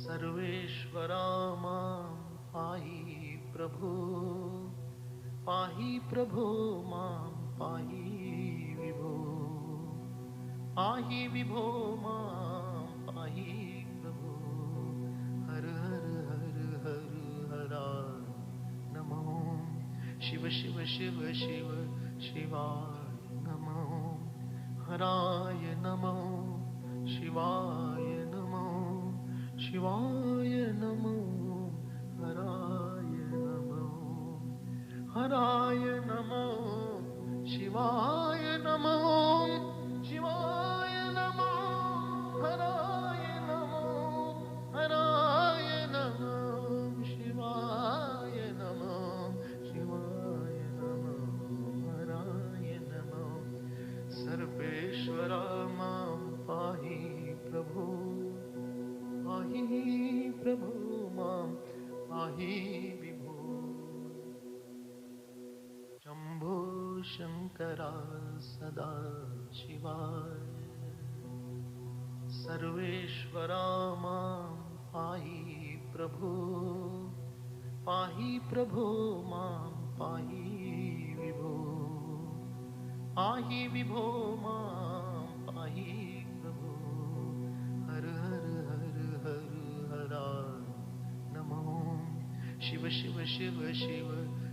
सर्वेश्वरा मां पाहि प्रभो, पाहि प्रभो मां पाहि विभो, पाहि विभो मां पाहि प्रभो। हर हर हर हर हराय नमो। शिव शिव शिव शिव शिवाय नमो। हराय नमो। शिवाय नमो। शिवाय नमो। हराय नमो। हराय नमो। शिवाय नमो। शिवाय नमो। हराय नमो। हराय नमो। शिवाय नमो। शिवाय नमो। हराय नमो। सर्वेश्वरा मां पाहि प्रभो, पाहि प्रभो मां पाहि विभो। शम्भो शङ्करा सदा शिवाय। सर्वेश्वरा मां पाहि प्रभो, पाहि प्रभो मां पाहि विभो, पाहि विभो मां पाहि प्रभो। हर हर हर हर हराय नमो। शिव शिव शिव शिव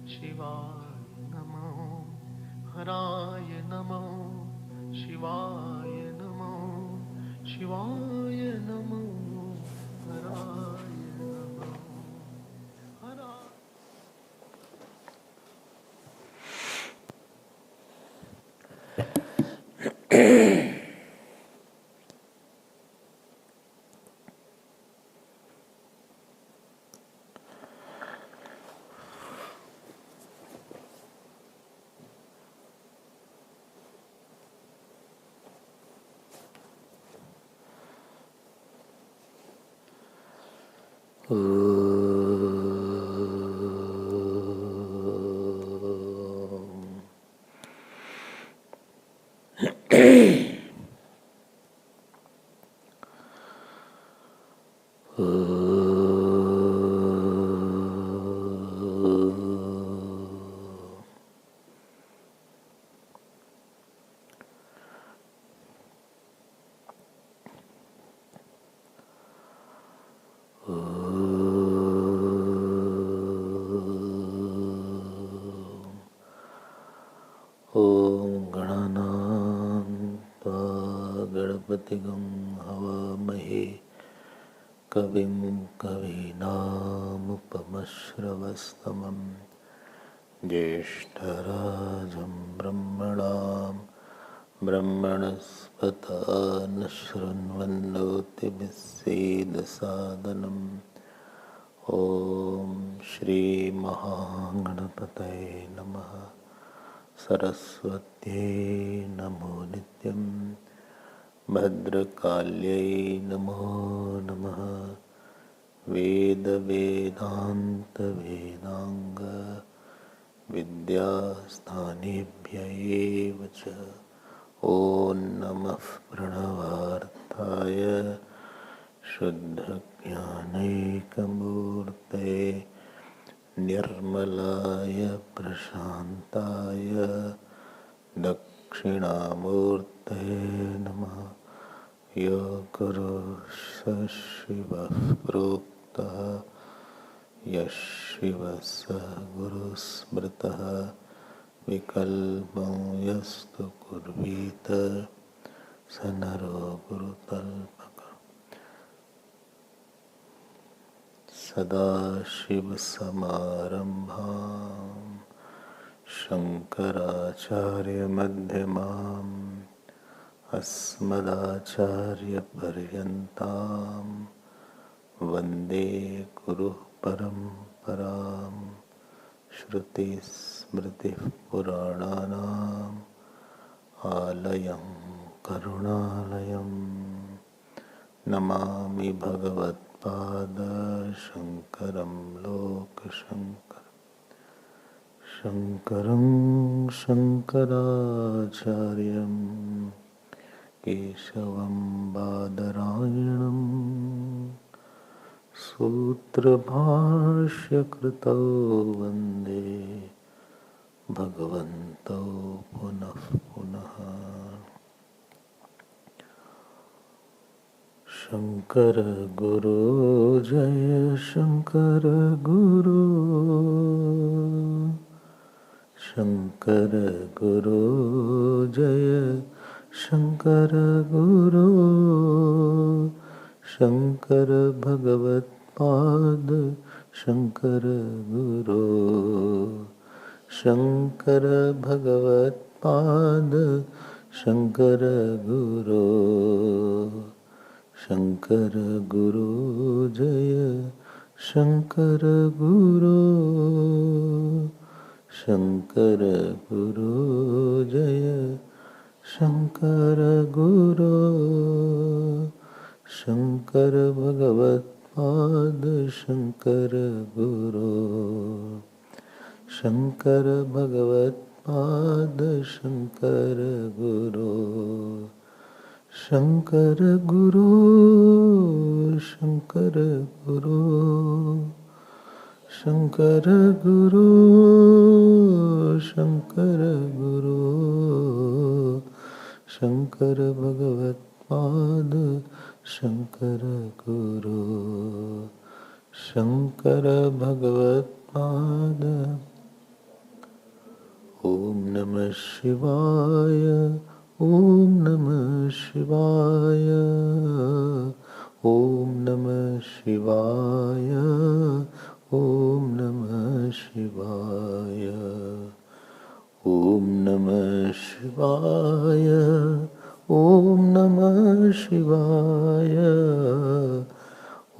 शिवाय नमो। हराय नमो। शिवाय नमो। शिवाय नमो। हराय नमो। हराय। ॐ गणानां त्वा गणपतिगं हवामहे कविं कवीनामुपमश्रवस्तमं ज्येष्ठराजं ब्रह्मणां ब्रह्मणस्पत नशृण्वन्नोतिभिः सीदसादनम्। ॐ श्री महागणपतये नमः। सरस्वत्यै नमो नित्यं। भद्रकाल्यै नमो नमः। वेदवेदान्तवेदाङ्ग विद्यास्थानेभ्यः च ॐ नमः प्रणवार्थाय शुद्धज्ञानैकमूर्तये निर्मलाय प्रशान्ताय दक्षिणामूर्तये नमः। यो गुरुः स शिवः प्रोक्तः यः शिवः स गुरुः स्मृतः विकल्पं यस्तु कुर्वीत स नरो गुरुतल्पः। सदाशिवसमारम्भां शङ्कराचार्यमध्यमाम् अस्मदाचार्यपर्यन्तां वन्दे गुरुपरम्परां। श्रुतिस्मृतिपुराणानाम् आलयं करुणालयं नमामि भगवत्पाद शङ्करं लोकशङ्करं। शङ्करं शङ्कराचार्यं केशवं बादरायणं सूत्रभाष्यकृतौ वन्दे भगवन्तौ पुनः पुनः। शंकर गुरु जय शंकर गुरु, शंकर गुरु जय शंकर गुरु, शंकर भगवत्पाद शंकर गुरु, शंकर भगवत्पाद शंकर गुरु, शंकर गुरु जय शंकर गुरु, शंकर गुरु जय शंकर गुरु, शंकर भगवत्पाद शंकर गुरु, शंकर भगवत्पाद शंकर गुरु, शंकर गुरु, शंकर गुरु, शंकर गुरु, शंकर गुरु, शंकर भगवत्पाद शंकर गुरु, शंकर भगवत्पाद। ओम नमः शिवाय, ओम नमः शिवाय, ओम नमः शिवाय, ओम नमः शिवाय, ओम नमः शिवाय, ओम नमः शिवाय,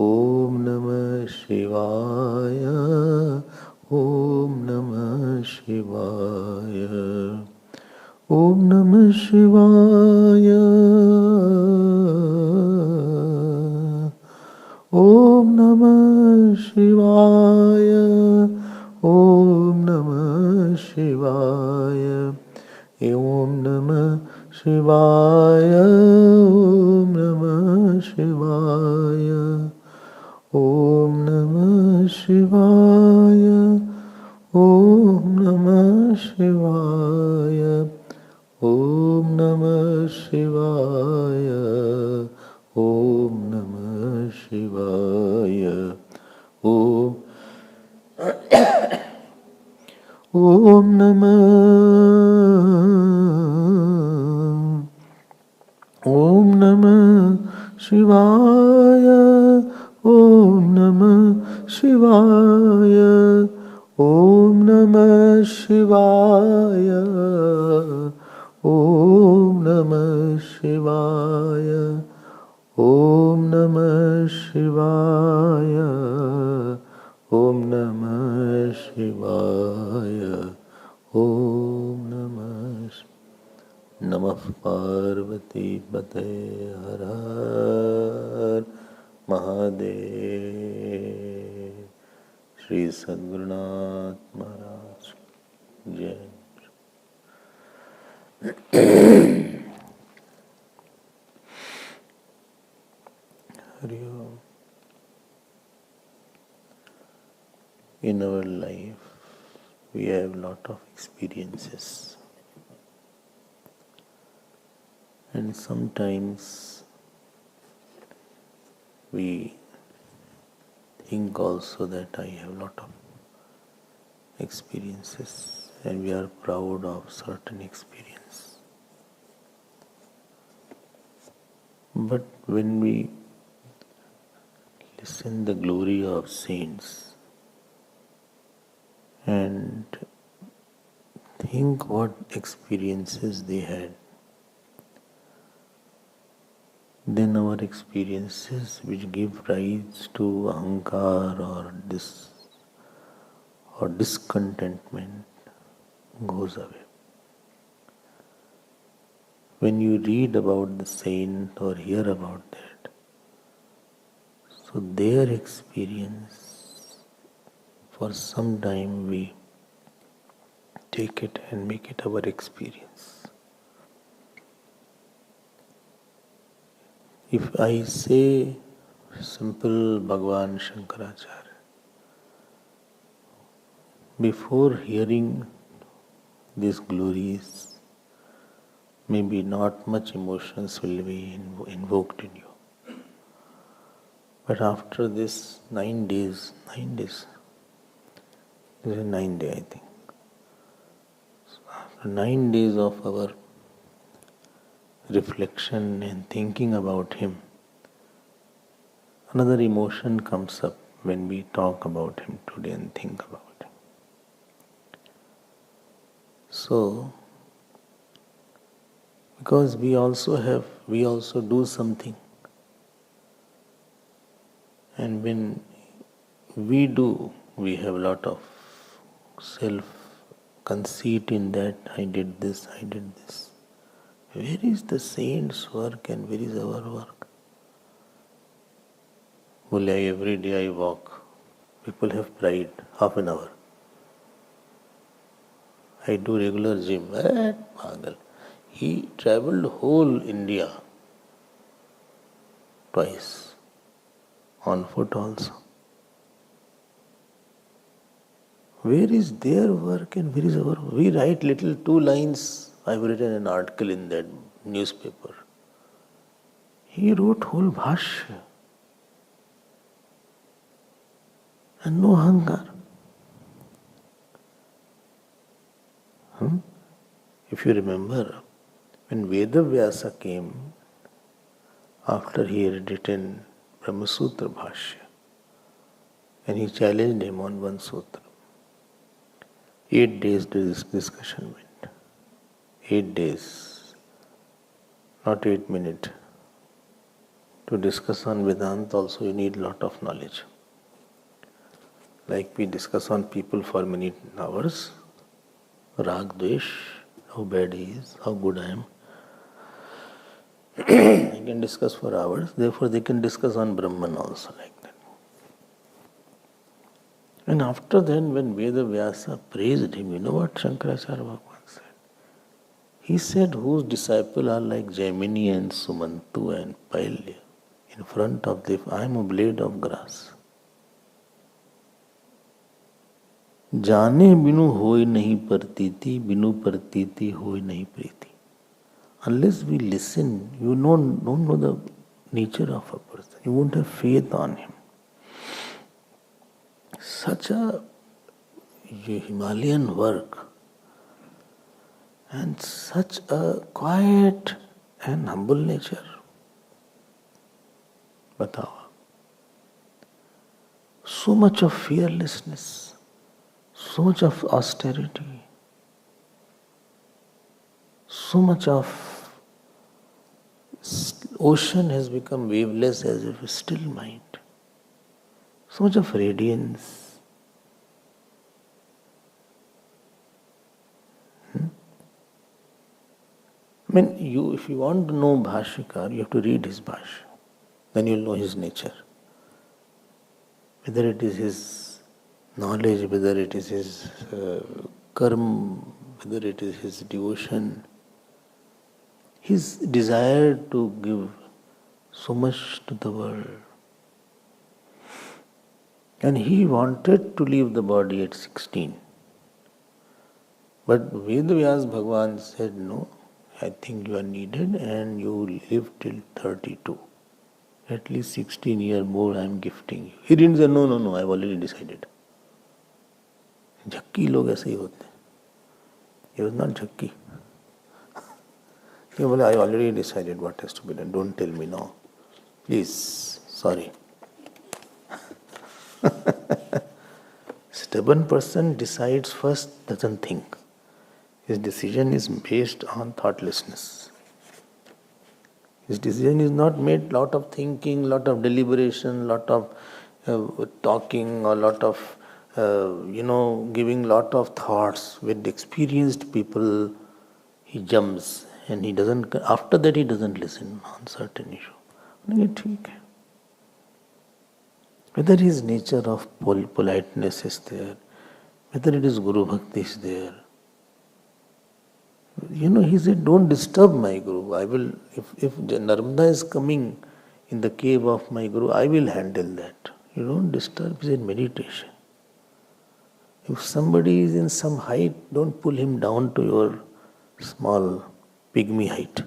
ओम नमः शिवाय, ओम नमः शिवाय, ओम नमः शिवाय, ओम नमः शिवाय, ओम नमः शिवाय, ओम नमः शिवाय, ओम नमः शिवाय, ओम नमः शिवाय, ओम नमः शिवाय, ओम नमः शिवाय, ओम नमः शिवाय, ओम ओम नमः, ओम नमः शिवाय, ओम नमः शिवाय, ओम नमः शिवाय, ओम नमः शिवाय, ओम नमः शिवाय, ओम नमः शिवाय, ओम नमः। नमः पार्वती पते, हर हर महादेव। श्री सद्गुरुनाथ महाराज जय। हरि ओम। In our life, we have lot of experiences, and sometimes we think also that I have lot of experiences, and we are proud of certain experience. But when we listen the glory of saints and think what experiences they had, then our experiences which give rise to ahankar or discontentment goes away. When you read about the saint or hear about that, so their experience, for some time we take it and make it our experience. If I say simple Bhagwan Shankaracharya. Before hearing these glories, maybe not much emotions will be invoked in you. But after this 9 days, this is 9 day, I think. So after 9 days of our reflection and thinking about him, another emotion comes up when we talk about him today and think about him. So, because we also do something. And when we do, we have a lot of self-conceit in that, I did this. Where is the saint's work and where is our work? Every day I walk. People have pride, half an hour. I do regular gym. Pagal. He travelled whole India twice, on foot also. Where is their work and where is our work? We write little 2 lines. I've written an article in that newspaper. He wrote whole bhashya. And no ahankar. If you remember, when Vedavyasa came, after he had written Brahma Sutra Bhashya, and he challenged him on one sutra, 8 days this discussion went. 8 days, not 8 minutes. To discuss on Vedanta also you need lot of knowledge. Like we discuss on people for many hours, Rag Dvesh, how bad he is, how good I am. They can discuss for hours, therefore they can discuss on Brahman also like that. And after then, when Vedavyasa praised him, you know what Shankaracharya Bhagavan said? He said, whose disciples are like Jaimini and Sumantu and Pailya. In front of them, I am a blade of grass. जाने बिनु होय नहीं प्रतीति, बिनु प्रतीति होय नहीं प्रीति. Unless we listen, you don't know the nature of a person. You won't have faith on him. Such a Himalayan work and such a quiet and humble nature. Batao. So much of fearlessness, so much of austerity, so much of ocean has become waveless as if a still mind. So much of radiance. I mean, if you want to know Bhashikar, you have to read his Bhashya. Then you'll know his nature. Whether it is his knowledge, whether it is his karma, whether it is his devotion, his desire to give so much to the world. And he wanted to leave the body at 16. But Vedavyas Bhagavan said, no, I think you are needed and you live till 32. At least 16 years more I am gifting you. He didn't say, no, I have already decided. Jhakki log aise hi hote. He was not jhakki. He said, I already decided what has to be done. Don't tell me now. Please, sorry. Stubborn person decides first, doesn't think. His decision is based on thoughtlessness. His decision is not made lot of thinking, lot of deliberation, lot of talking, or lot of giving lot of thoughts. With experienced people, he jumps and he doesn't. After that, he doesn't listen on certain issue. Whether his nature of politeness is there, whether it is Guru Bhakti is there. He said, don't disturb my Guru. I will, if Narmada is coming, in the cave of my Guru, I will handle that. You don't disturb his meditation. If somebody is in some height, don't pull him down to your small pygmy height.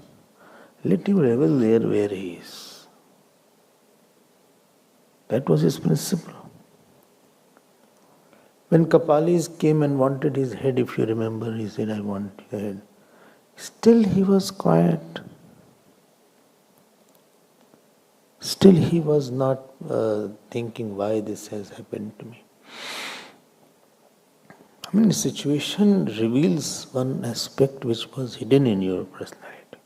Let him revel there where he is. That was his principle. When Kapalis came and wanted his head, if you remember, he said, I want your head. Still he was quiet. Still he was not thinking why this has happened to me. I mean, the situation reveals one aspect which was hidden in your personality.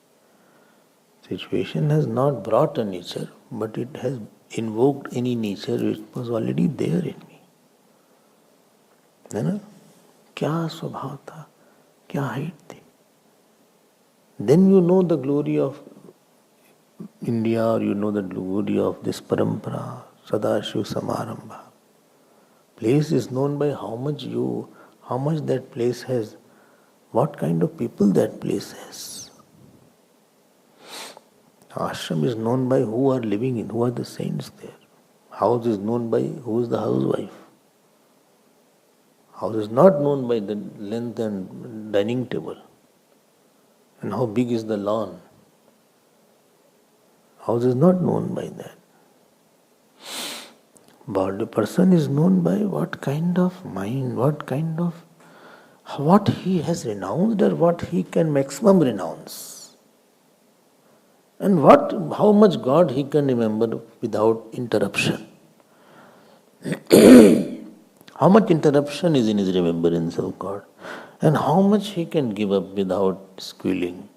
Situation has not brought a nature, but it has invoked any nature which was already there in me. है ना? क्या स्वभाव था, क्या height थी. Then you know the glory of India, or you know the glory of this parampara, Sadashiv Samarambha. Place is known by how much that place has, what kind of people that place has. Ashram is known by who are living in, who are the saints there. House is known by who is the housewife. House is not known by the length and dining table and how big is the lawn. House is not known by that. But the person is known by what kind of mind, what he has renounced or what he can maximum renounce. And how much God he can remember without interruption. How much interruption is in his remembrance of God. And how much he can give up without squealing.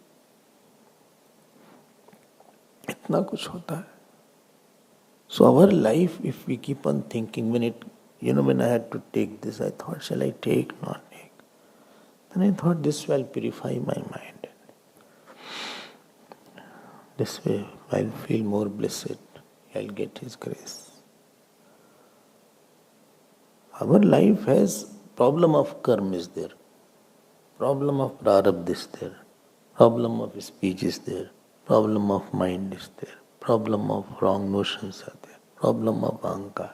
इतना कुछ होता है. So our life, if we keep on thinking, when I had to take this, I thought, shall I take, not take? Then I thought, this will purify my mind. This way, I'll feel more blessed. I'll get His grace. Our life has problem of karma is there. Problem of prarabdha is there. Problem of speech is there. Problem of mind is there. Problem of wrong notions are there. Problem of ahankar.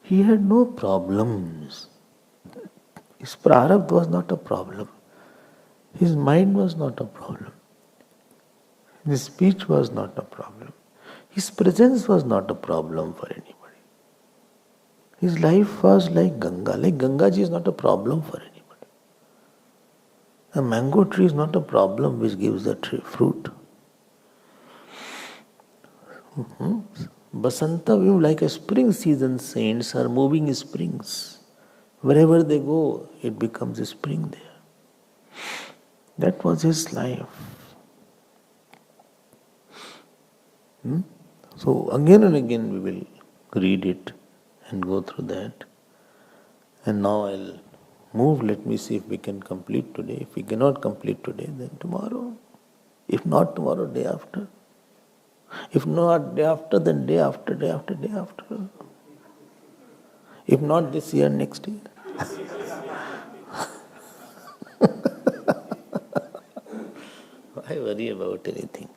He had no problems. His prarabdha was not a problem. His mind was not a problem. His speech was not a problem. His presence was not a problem for anybody. His life was like Ganga. Like Ganga ji is not a problem for anybody. A mango tree is not a problem which gives the tree fruit. Basanta, like a spring season, saints are moving springs. Wherever they go, it becomes a spring there. That was his life. So again and again we will read it and go through that. And now I'll move. Let me see if we can complete today. If we cannot complete today, then tomorrow. If not tomorrow, day after. If not day after, then day after, day after, day after. If not this year, next year. Why worry about anything?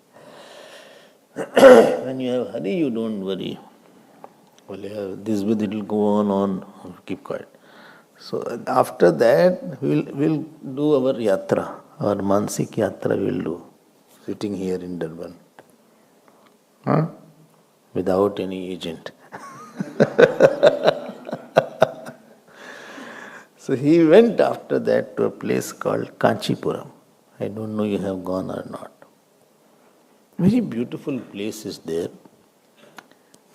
When you have hurry, you don't worry. Well, this way it will go on, keep quiet. So after that, we'll do our yatra, our mansik yatra we'll do, sitting here in Durban. Without any agent. So he went after that to a place called Kanchipuram. I don't know you have gone or not. Very beautiful place is there,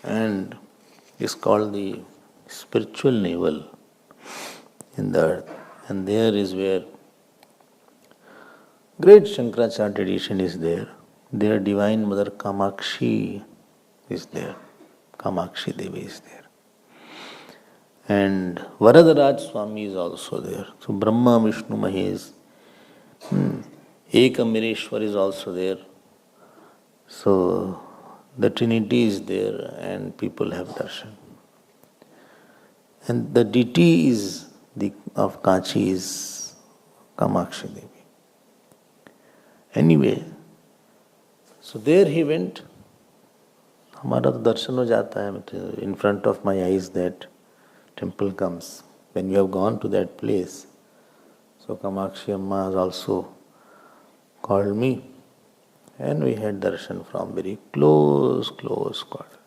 and it's called the spiritual navel in the earth. And there is where great Shankaracharya tradition is there. Their Divine Mother Kamakshi is there. Kamakshi Devi is there. And Varadaraj Swami is also there. So Brahma, Vishnu, Mahesh, Ekamireshwar is also there. So the Trinity is there and people have darshan. And the deity of Kanchi is Kamakshi Devi. Anyway, so there he went हमारा तो दर्शन हो जाता है, in front of my eyes that temple comes. When we have gone to that place, so Kamakshi Amma has also called me and we had darshan from very close quarter.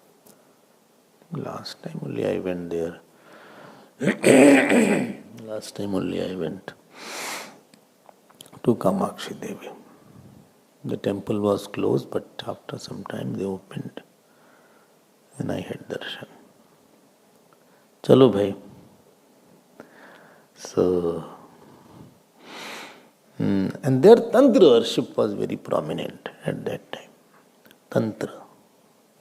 Last time only I went there. Last time only I went to Kamakshi Devi. The temple was closed, but after some time they opened and I had darshan. Chalo bhai. So, and their Tantra worship was very prominent at that time. Tantra,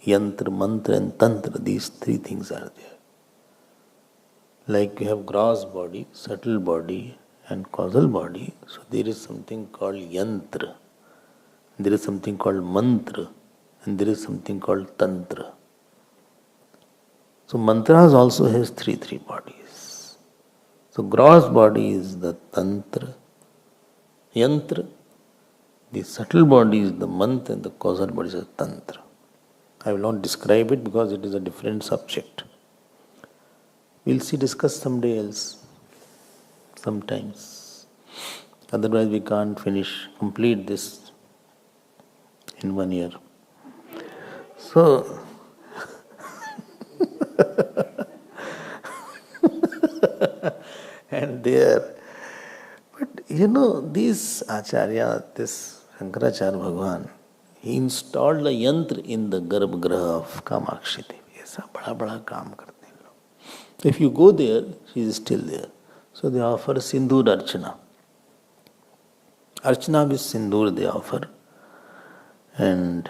Yantra, Mantra and Tantra, these three things are there. Like you have gross body, subtle body and causal body, so there is something called Yantra, there is something called Mantra and there is something called Tantra. So mantras also has three bodies. So gross body is the Tantra, Yantra, the subtle body is the Mantra and the causal body is the Tantra. I will not describe it because it is a different subject. We'll discuss someday else, sometimes. Otherwise we can't complete this in 1 year. So, and there, but this Acharya, this Shankaracharya Bhagavan, he installed a yantra in the Garbhagriha of Kamakshi Devi. ऐसा बड़ा काम करते हैं लोग. If you go there, she is still there. So they offer Sindur Archana. Archana with Sindur they offer. And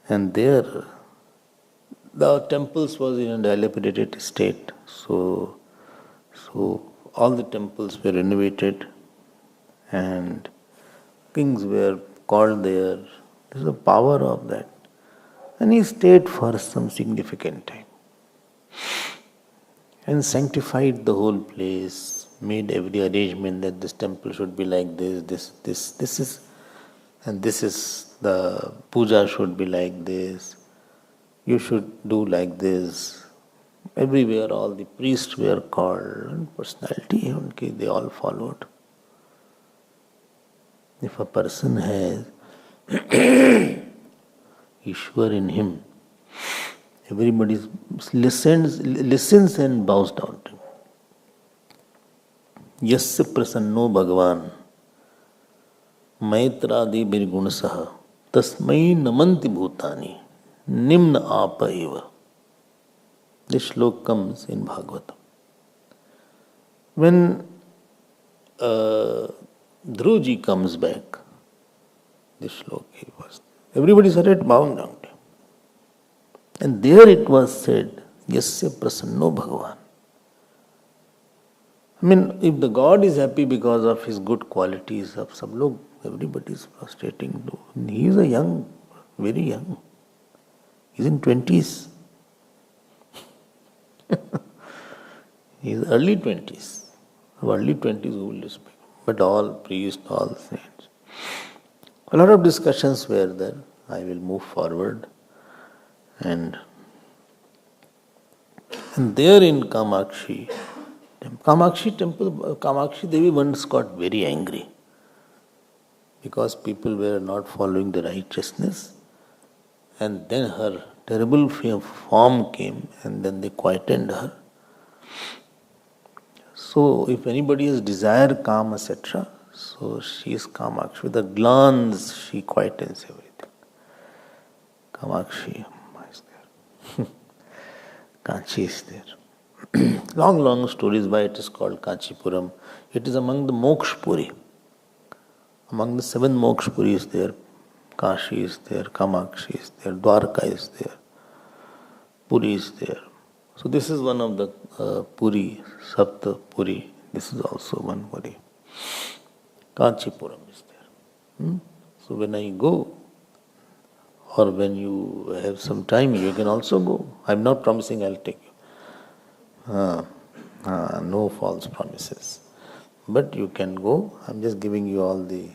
there the temples was in a dilapidated state. So all the temples were renovated and kings were called there. There is the power of that. And he stayed for some significant time and sanctified the whole place, made every arrangement that this temple should be like this is, and this is the puja should be like this, you should do like this. Everywhere all the priests were called and personality, they all followed. If a person has Ishwar in him, everybody listens and bows down to him. Yasya prasanno Bhagavan Maitradi Birgunasaha Tasmai Namanti Bhutani Nimna Apa Eva. This slok comes in Bhagavatam. When Dhruji comes back, this slok he was. Everybody started bowing down to him. And there it was said, Yasya prasanno Bhagavan. I mean, if the God is happy because of his good qualities, of some log, everybody is prostrating. He is very young. He is in 20s. He is early 20s. Early 20s who will speak. But all priests, all saints. A lot of discussions were there. I will move forward. And there in Kamakshi temple, Kamakshi Devi once got very angry because people were not following the righteousness, and then her terrible form came and then they quietened her. So if anybody has desire, calm, etc., so she is Kamakshi. With a glance she quietens everything. Kamakshi is there. Kanchi is there. Long stories why it is called Kanchipuram. It is among the Mokshpuri. Among the 7 Mokshpuris there. Kashi is there, Kamakshi is there, Dwarka is there, Puri is there. So this is one of the Puri, Sapta Puri. This is also one Puri. Kanchipuram is there. So when I go, or when you have some time, you can also go. I am not promising I'll take you. No false promises. But you can go. I am just giving you all the...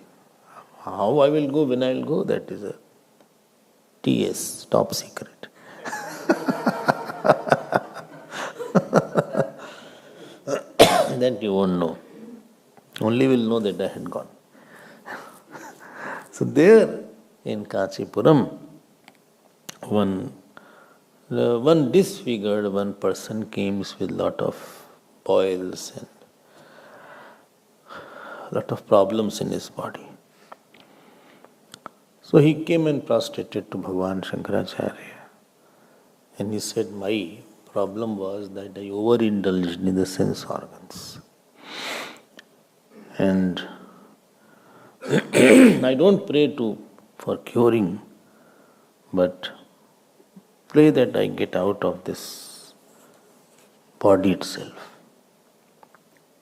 How I will go, when I will go, that is a TS, top secret. That you won't know. Only will know that I had gone. So there in Kanchipuram, one disfigured one person came with lot of boils and lot of problems in his body. So he came and prostrated to Bhagavan Shankaracharya. And he said, my problem was that I overindulged in the sense organs. And I don't pray for curing, but pray that I get out of this body itself.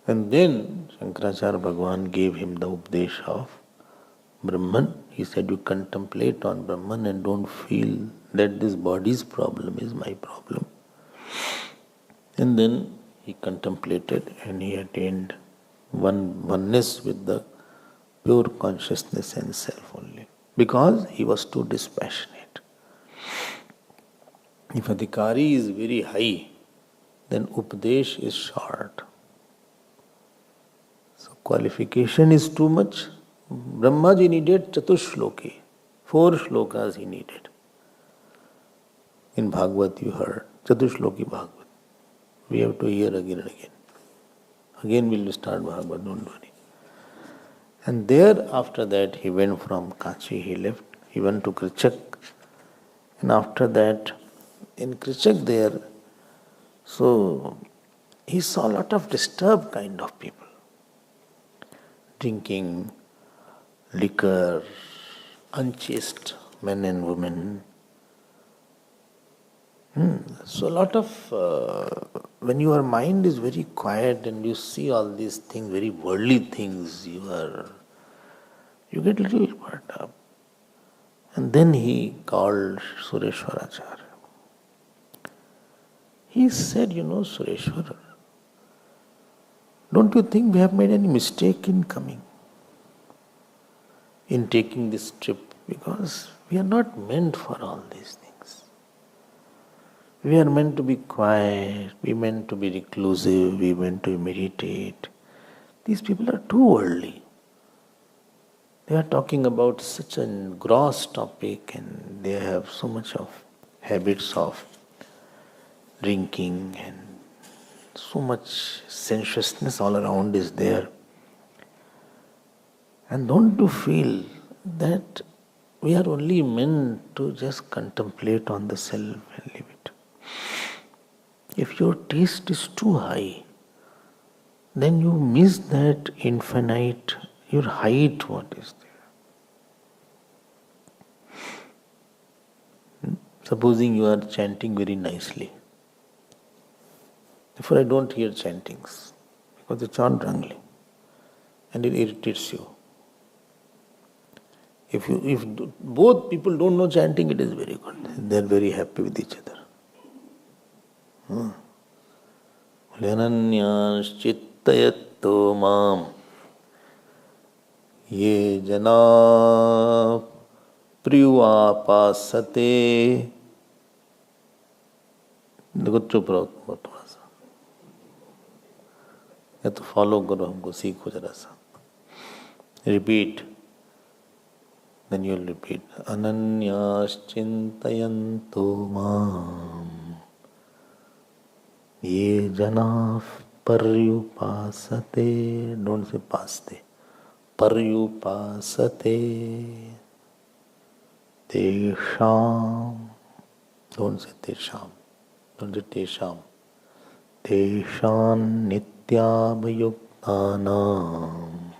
And then Shankaracharya Bhagavan gave him the Upadesh of Brahman. He said, you contemplate on Brahman and don't feel that this body's problem is my problem. And then he contemplated and he attained oneness with the pure consciousness and self only. Because he was too dispassionate. If adhikari is very high, then Upadesh is short. So qualification is too much. Brahmaji needed Chatushloki. 4 shlokas he needed. In Bhagavad you heard Chatushloki Bhagavad. We have to hear again and again. Again we will start Bhagavad, don't worry. And there after that he went from Kachi, he left, he went to Krichak. And after that, in Krichak there, so he saw a lot of disturbed kind of people. Drinking, liquor, unchaste men and women. So a lot of, when your mind is very quiet and you see all these things, very worldly things, you get a little worked up. And then he called Sureshwaracharya. He said, Sureshwara, don't you think we have made any mistake in coming, in taking this trip? Because we are not meant for all these things. We are meant to be quiet, we are meant to be reclusive, we are meant to meditate. These people are too worldly. They are talking about such a gross topic and they have so much of habits of drinking and so much sensuousness all around is there. And don't you feel that we are only meant to just contemplate on the self and leave it? If your taste is too high, then you miss that infinite, your height, what is there. Supposing you are chanting very nicely. Therefore I don't hear chantings, because they chant wrongly and it irritates you. If both people don't know chanting, it is very good. They are very happy with each other. Ananyashchittayatto mam ye jana priyupasate. देखो चुप रहो थोड़ा सा, या तो follow करो हमको, सीखो जरा सा. Repeat. Then you will repeat. Ananyashchintayanto mam ye jana paryupasate. Don't say paste. Paryupasate. Tesham. Don't say tesham. Don't say tesham. Tesham nityabhayuktanam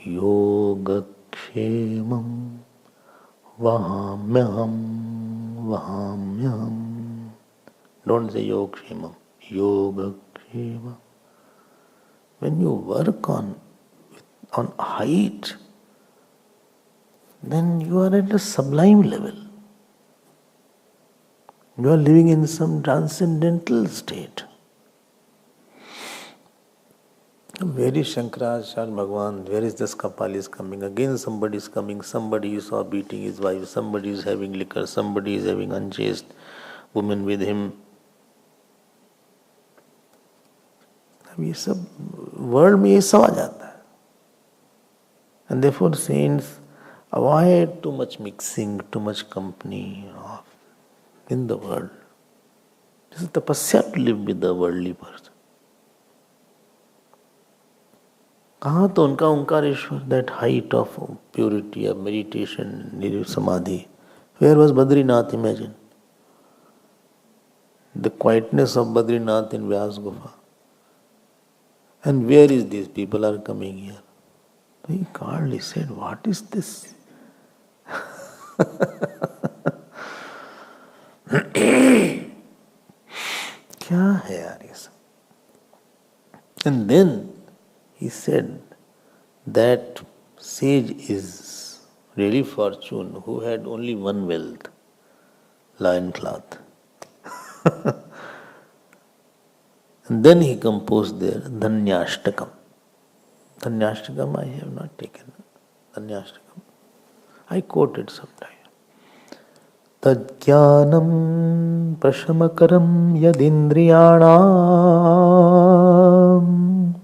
yogakshemam vahamyam. Don't say yogakshemam. Yogakshemam. When you work on height, then you are at a sublime level. You are living in some transcendental state. Where is Shankaracharya Bhagavan? Where is this Kapal is coming? Again somebody is coming, somebody you saw beating his wife, somebody is having liquor, somebody is having unchaste women with him. अब ये सब world में ये सब आ जाता है. And therefore saints avoid too much mixing, too much company in the world. This is tapasya to live with the worldly person. कहाँ तो उनका Omkareshwar, that height of purity, of meditation, samadhi. Where was Badrinath, imagine? The quietness of Badrinath in Vyas Gufa. And where is these people are coming here? He called, he said, what is this? क्या है यार ये सब? And then he said that sage is really fortune who had only one wealth, lion cloth. And then he composed there Dhanyashtakam. Dhanyashtakam I have not taken. Dhanyashtakam. I quoted sometime. Tadjnanam prashamakaram yadindriyanam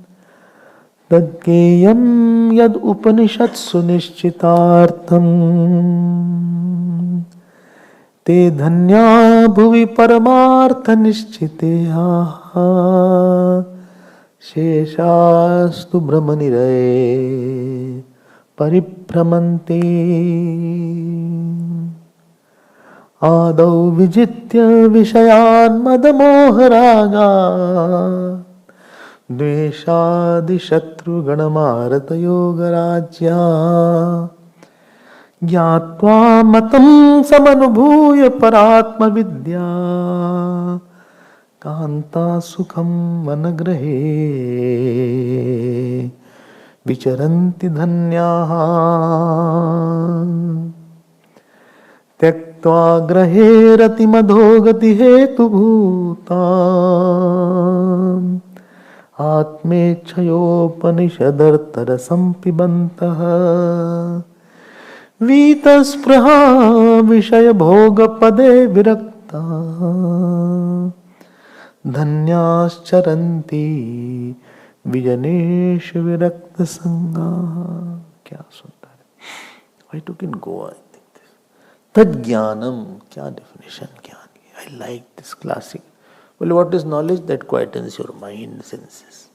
Tadgeyam yad upanishatsu nishchitartham Te dhanya bhuvi paramartha nishchiteha Sheshastu brahmaniraye paribhramanti Adau vijitya vishayan madamoharaga Dveshadi shatru ganamarata yogarajya Gyatva matam samanubhuya paratma vidya Kanta sukham vanagrahe Vicharanti dhanyaha Tyaktva grahe rati madhogati hetu bhutam Atmechayopanishadartarasam pibantaha Vitaspraha vishaya bhoga pade virakta Dhanyascharanti vijanesh virakta sangha. क्या सुनता है? I took in Goa, I think this. Tadjnanam, क्या definition, ज्ञान की? I like this classic. Well, what is knowledge? That quietens your mind, senses.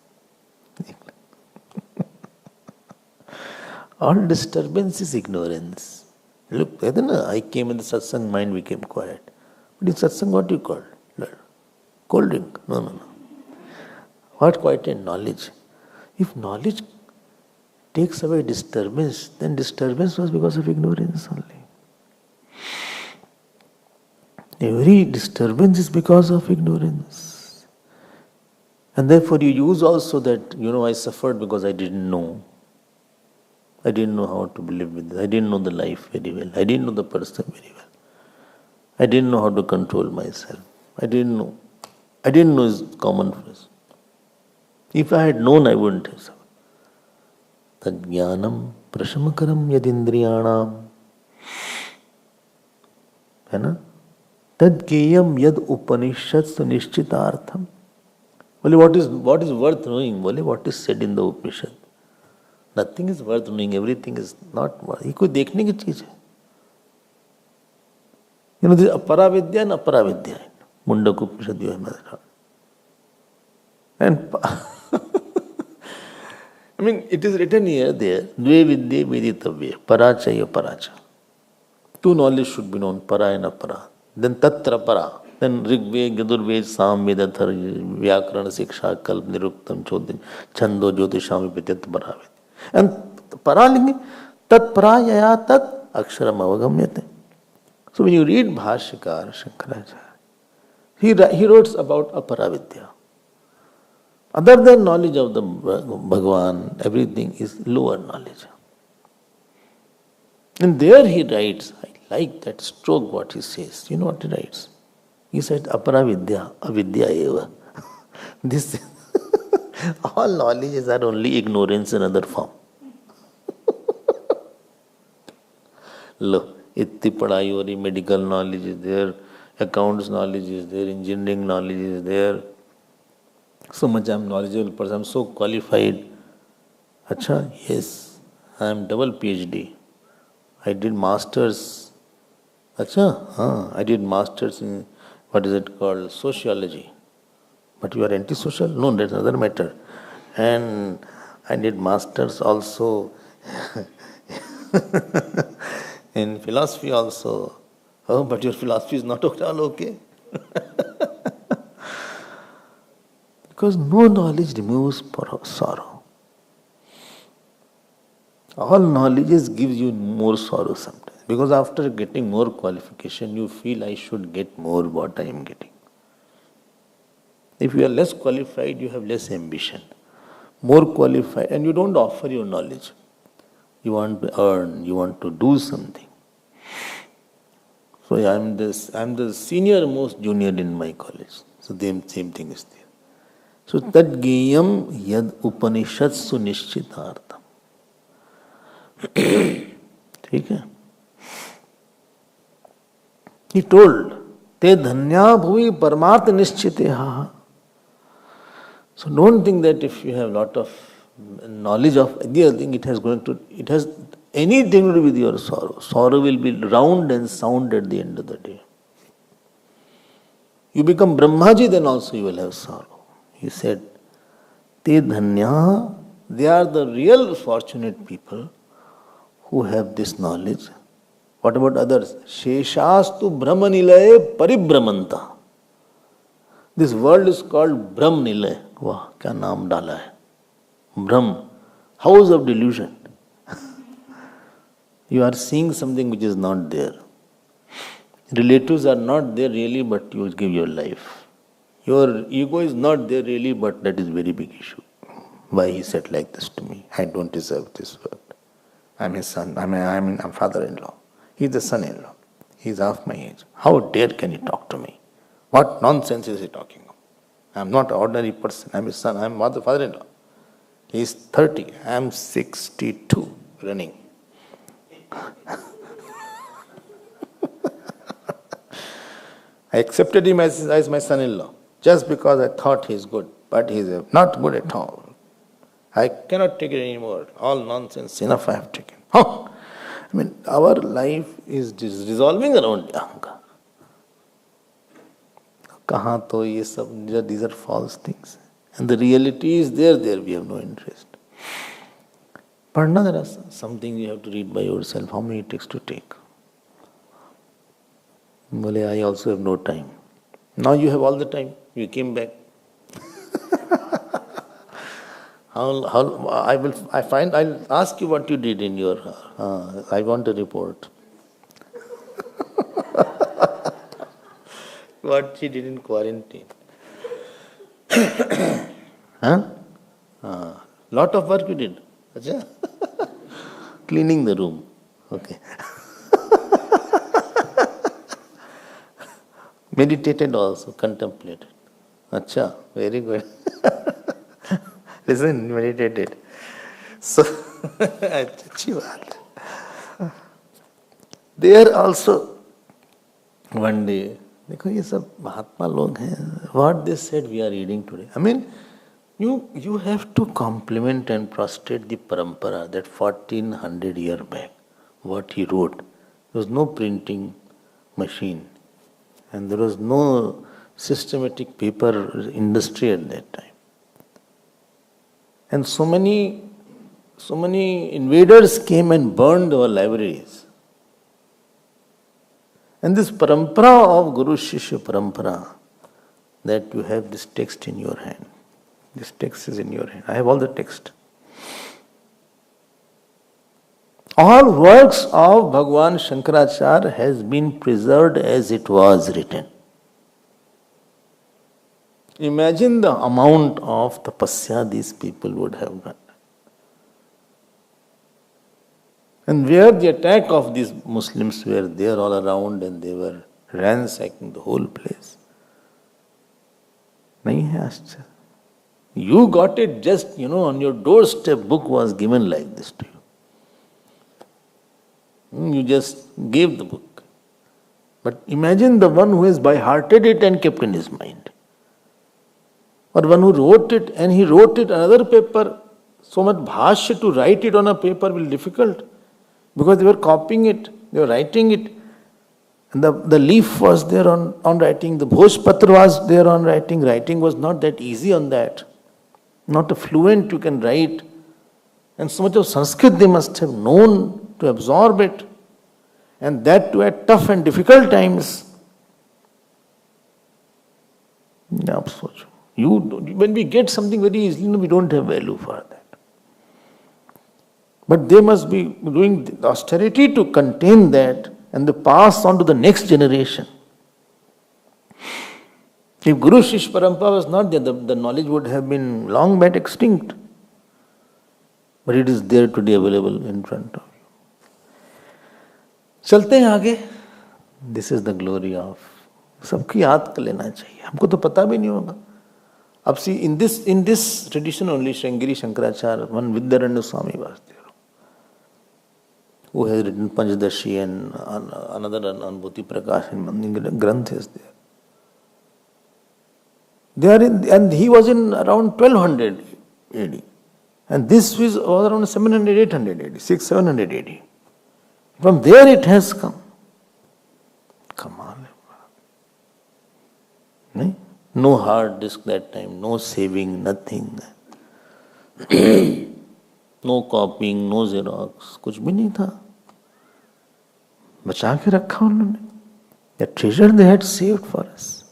All disturbance is ignorance. Look, I came in the satsang, mind became quiet. But in satsang, what you call? Cold drink? No. What quieted? Knowledge. If knowledge takes away disturbance, then disturbance was because of ignorance only. Every disturbance is because of ignorance. And therefore you use also that, I suffered because I didn't know. I didn't know how to live with this. I didn't know the life very well. I didn't know the person very well. I didn't know how to control myself. I didn't know is common for us. If I had known, I wouldn't have suffered. Tadjnanam prashamakaram yadindriyanam. है ना? Tadgeyam yad upanishadsu nishchitartham. Well, what is worth knowing? Well, what is said in the Upanishad? Nothing is worth knowing. Everything is not worth. ये कोई देखने की चीज है. This aparavidya and aparavidya. Mundak Upanishad you have. And it is written here, there, Dve vidye viditavya, parachaya paracha. Two knowledge should be known, para and apara. Then tatra para. Then Rigved, Yajurved, Samved, Athar, Vyakarana, Siksha, Kalp, Niruktam, Chodin, Chando, Jyotisham, Vidyat, Paravid. And paralingi, tat parayaya tat aksharam avagamyate. So when you read Bhashyakar, Shankaracharya, he wrote about aparavidya. Other than knowledge of the Bhagavan, everything is lower knowledge. And there he writes, I like that stroke what he says. You know what he writes? He said, aparavidya, avidya eva. This All knowledges are only ignorance in other form. लो इतनी पढ़ाई हो रही, medical knowledge is there, accounts knowledge is there, engineering knowledge is there, so much I'm knowledgeable person, I'm so qualified. Acha, yes, I am double PhD. I did masters. Acha, I did masters in what is it called, sociology. But you are antisocial? No, that's another matter. And I did masters also in philosophy also. Oh, but your philosophy is not at all okay. Because no knowledge removes sorrow. All knowledge gives you more sorrow sometimes. Because after getting more qualification, you feel I should get more what I am getting. If you are less qualified, you have less ambition. More qualified, and you don't offer your knowledge. You want to earn, you want to do something. So I'm the senior most junior in my college. So the same thing is there. So tad geyam yad upanishadsu nishchitartham. ठीक है. He told, te dhanya bhuvi parmarth nishchiteha. So don't think that if you have lot of knowledge of the other thing, it has anything to do with your sorrow. Sorrow will be round and sound at the end of the day. You become Brahmaji, then also you will have sorrow. He said, te dhanya, they are the real fortunate people who have this knowledge. What about others? Sheshastu Brahmanilaya Paribramanta. This world is called Brahmanilaya. Wow, kya naam dala hai. Brahm, house of delusion. You are seeing something which is not there. Relatives are not there really, but you give your life. Your ego is not there really, but that is very big issue. Why he said like this to me? I don't deserve this world. I'm his son. I'm father-in-law. He's the son-in-law. He's half my age. How dare can he talk to me? What nonsense is he talking of? I'm not an ordinary person. I'm his son. I'm the father-in-law. He's 30. I'm 62 running. I accepted him as my son-in-law just because I thought he's good, but he's not good at all. I cannot take it anymore. All nonsense. Enough I have taken. Huh? I mean, our life is resolving around ahankar. Kahan to ye sab, these are false things. And the reality is there we have no interest. Padna, there are something you have to read by yourself. How many it takes to take? Bole, I also have no time. Now you have all the time. You came back. I'll ask you what you did in your, I want a report. What she did in quarantine. Lot of work you did. Achha? Cleaning the room. Okay. Meditated also, contemplated. Achha, very good. Listen, meditated. So, अच्छी बात. There also, one day, देखो ये सब महात्मा लोग हैं. What they said we are reading today. I mean, you have to compliment and prostrate the parampara that 1400 years back, what he wrote. There was no printing machine and there was no systematic paper industry at that time. And so many invaders came and burned our libraries. And this parampara of Guru Shishya parampara, that you have this text in your hand. This text is in your hand. I have all the text. All works of Bhagwan Shankaracharya has been preserved as it was written. Imagine the amount of tapasya these people would have done. And where the attack of these Muslims were there all around and they were ransacking the whole place. नहीं है आश्चर्य. You got it just, on your doorstep, book was given like this to you. You just gave the book. But imagine the one who has by-hearted it and kept in his mind. Or one who wrote it and he wrote it another paper. So much bhashya to write it on a paper will be difficult. Because they were copying it, they were writing it. And the leaf was there on writing, the Bhojpatra was there on writing. Writing was not that easy on that. Not a fluent you can write. And so much of Sanskrit they must have known to absorb it. And that too at tough and difficult times. When we get something very easily, we don't have value for that. But they must be doing the austerity to contain that and they pass on to the next generation. If Guru Shish Parampara was not there, the knowledge would have been long back extinct. But it is there today available in front of you. चलते हैं आगे. This is the glory of. सबकी याद कर लेना चाहिए. हमको तो पता भी नहीं होगा. अब see, in this tradition only, Sringiri Shankaracharya, one Vidyaranya Swami was there, who has written Panchadashi and another Anubhuti Prakash and Granth is there. And he was in around 1200 AD. And this was around 700, 800 AD, 600, 700 AD. From there it has come. Kamal. No hard disk that time, no saving, nothing. No copying, no Xerox, कुछ भी नहीं था. बचा के रखा उन्होंने. The treasure they had saved for us.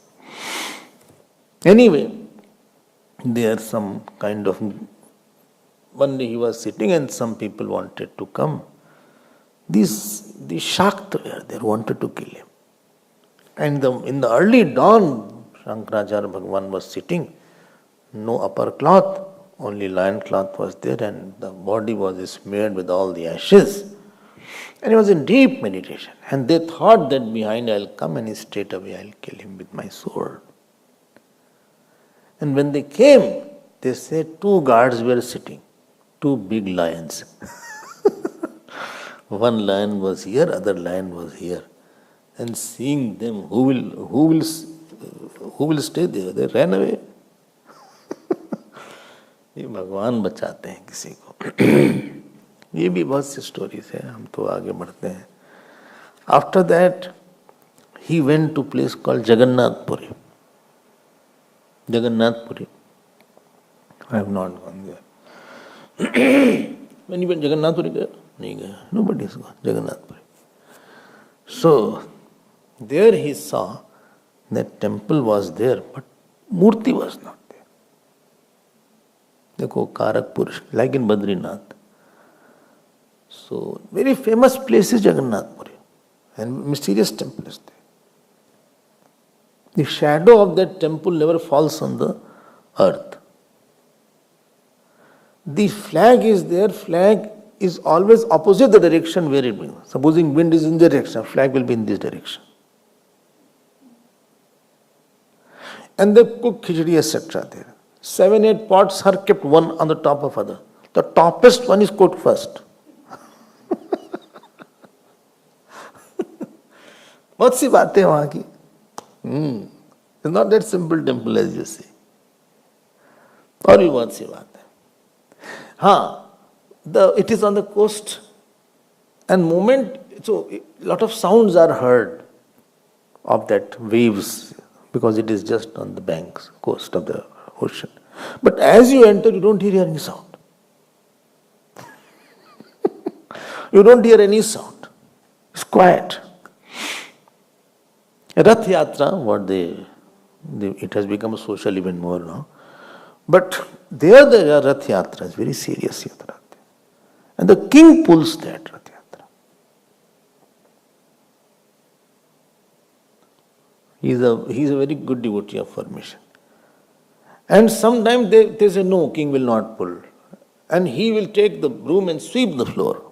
Anyway, there some kind of, one day he was sitting and some people wanted to come. These Shakta were there, wanted to kill him. And in the early dawn, Shankaracharya Bhagavan was sitting, no upper cloth, only lion cloth was there and the body was smeared with all the ashes. And he was in deep meditation. And they thought that behind I'll come and straight away I'll kill him with my sword. And when they came, they said 2 guards were sitting, 2 big lions. One lion was here, other lion was here. And seeing them, who will stay there? They ran away. ये भगवान बचाते हैं किसी को. ये भी बहुत सी स्टोरीज है. हम तो आगे बढ़ते हैं. After that, he went to place called Jagannath Puri. Jagannath Puri. I have not gone there. When you went Jagannath Puri, nahi gaya. Nobody has gone Jagannath Puri. So there he saw that temple was there, but Murti was not there. Dekho, Karak Purush, like in Badrinath. So very famous place is Jagannath Puri, and mysterious temple is there. The shadow of that temple never falls on the earth. The flag is there, flag is always opposite the direction where it brings. Supposing wind is in this direction, flag will be in this direction. And they cook khichdi, etc. there. 7, 8 pots are kept one on the top of other. The toppest one is cooked first. बहुत सी बातें वहाँ की. It's not that simple temple as you see. और भी बहुत सी बात है. हाँ, it is on the coast, and so a lot of sounds are heard of that waves because it is just on the banks, coast of the ocean. But as you enter, you don't hear any sound. You don't hear any sound. It's quiet. Rath Yatra, it has become a social event more now. But there the Rath Yatra is very serious Yatra. And the king pulls that Rath Yatra. He is a very good devotee of formation. And sometimes they say, no, king will not pull. And he will take the broom and sweep the floor.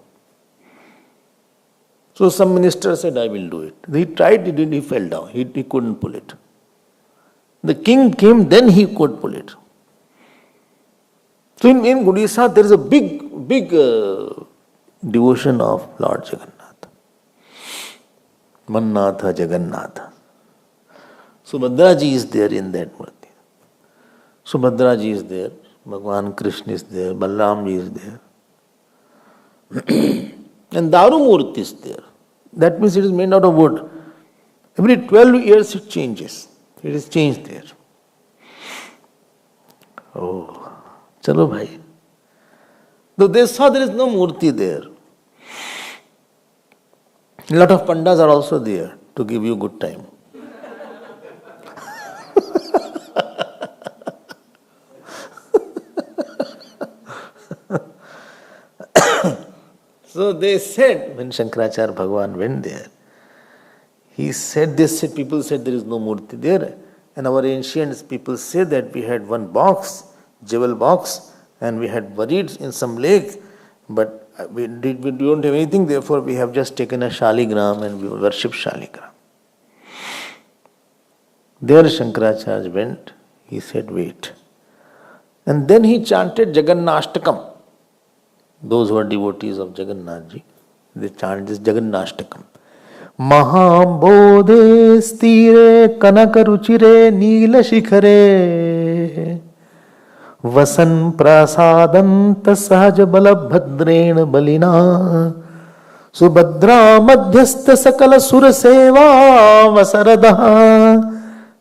So some minister said, I will do it. He tried, he fell down. He couldn't pull it. The king came, then he could pull it. So in Odisha there is a big devotion of Lord Jagannath. Mannatha Jagannatha. Subhadraji is there in that murti. Subhadraji is there, Bhagwan Krishna is there, Balramji is there. And Daru Murti is there. That means it is made out of wood. Every 12 years it changes. It is changed there. Oh, chalo bhai. Though they saw there is no murti there. A lot of pandas are also there to give you good time. So they said, when Shankaracharya Bhagavan went there, people said there is no murti there. And our ancient people say that we had one box, jewel box, and we had buried in some lake, but we don't have anything, therefore we have just taken a shaligram and we worship shaligram. There Shankaracharya went, he said, wait. And then he chanted Jagannashtakam. Those who are devotees of Jagannathji, they chant this Jagannashtakam. Mahabodhe stire kanakaruchire neela shikhare vasan prasadanta sahaja balabhadrena balina subhadra madhyastha sakala suraseva vasarada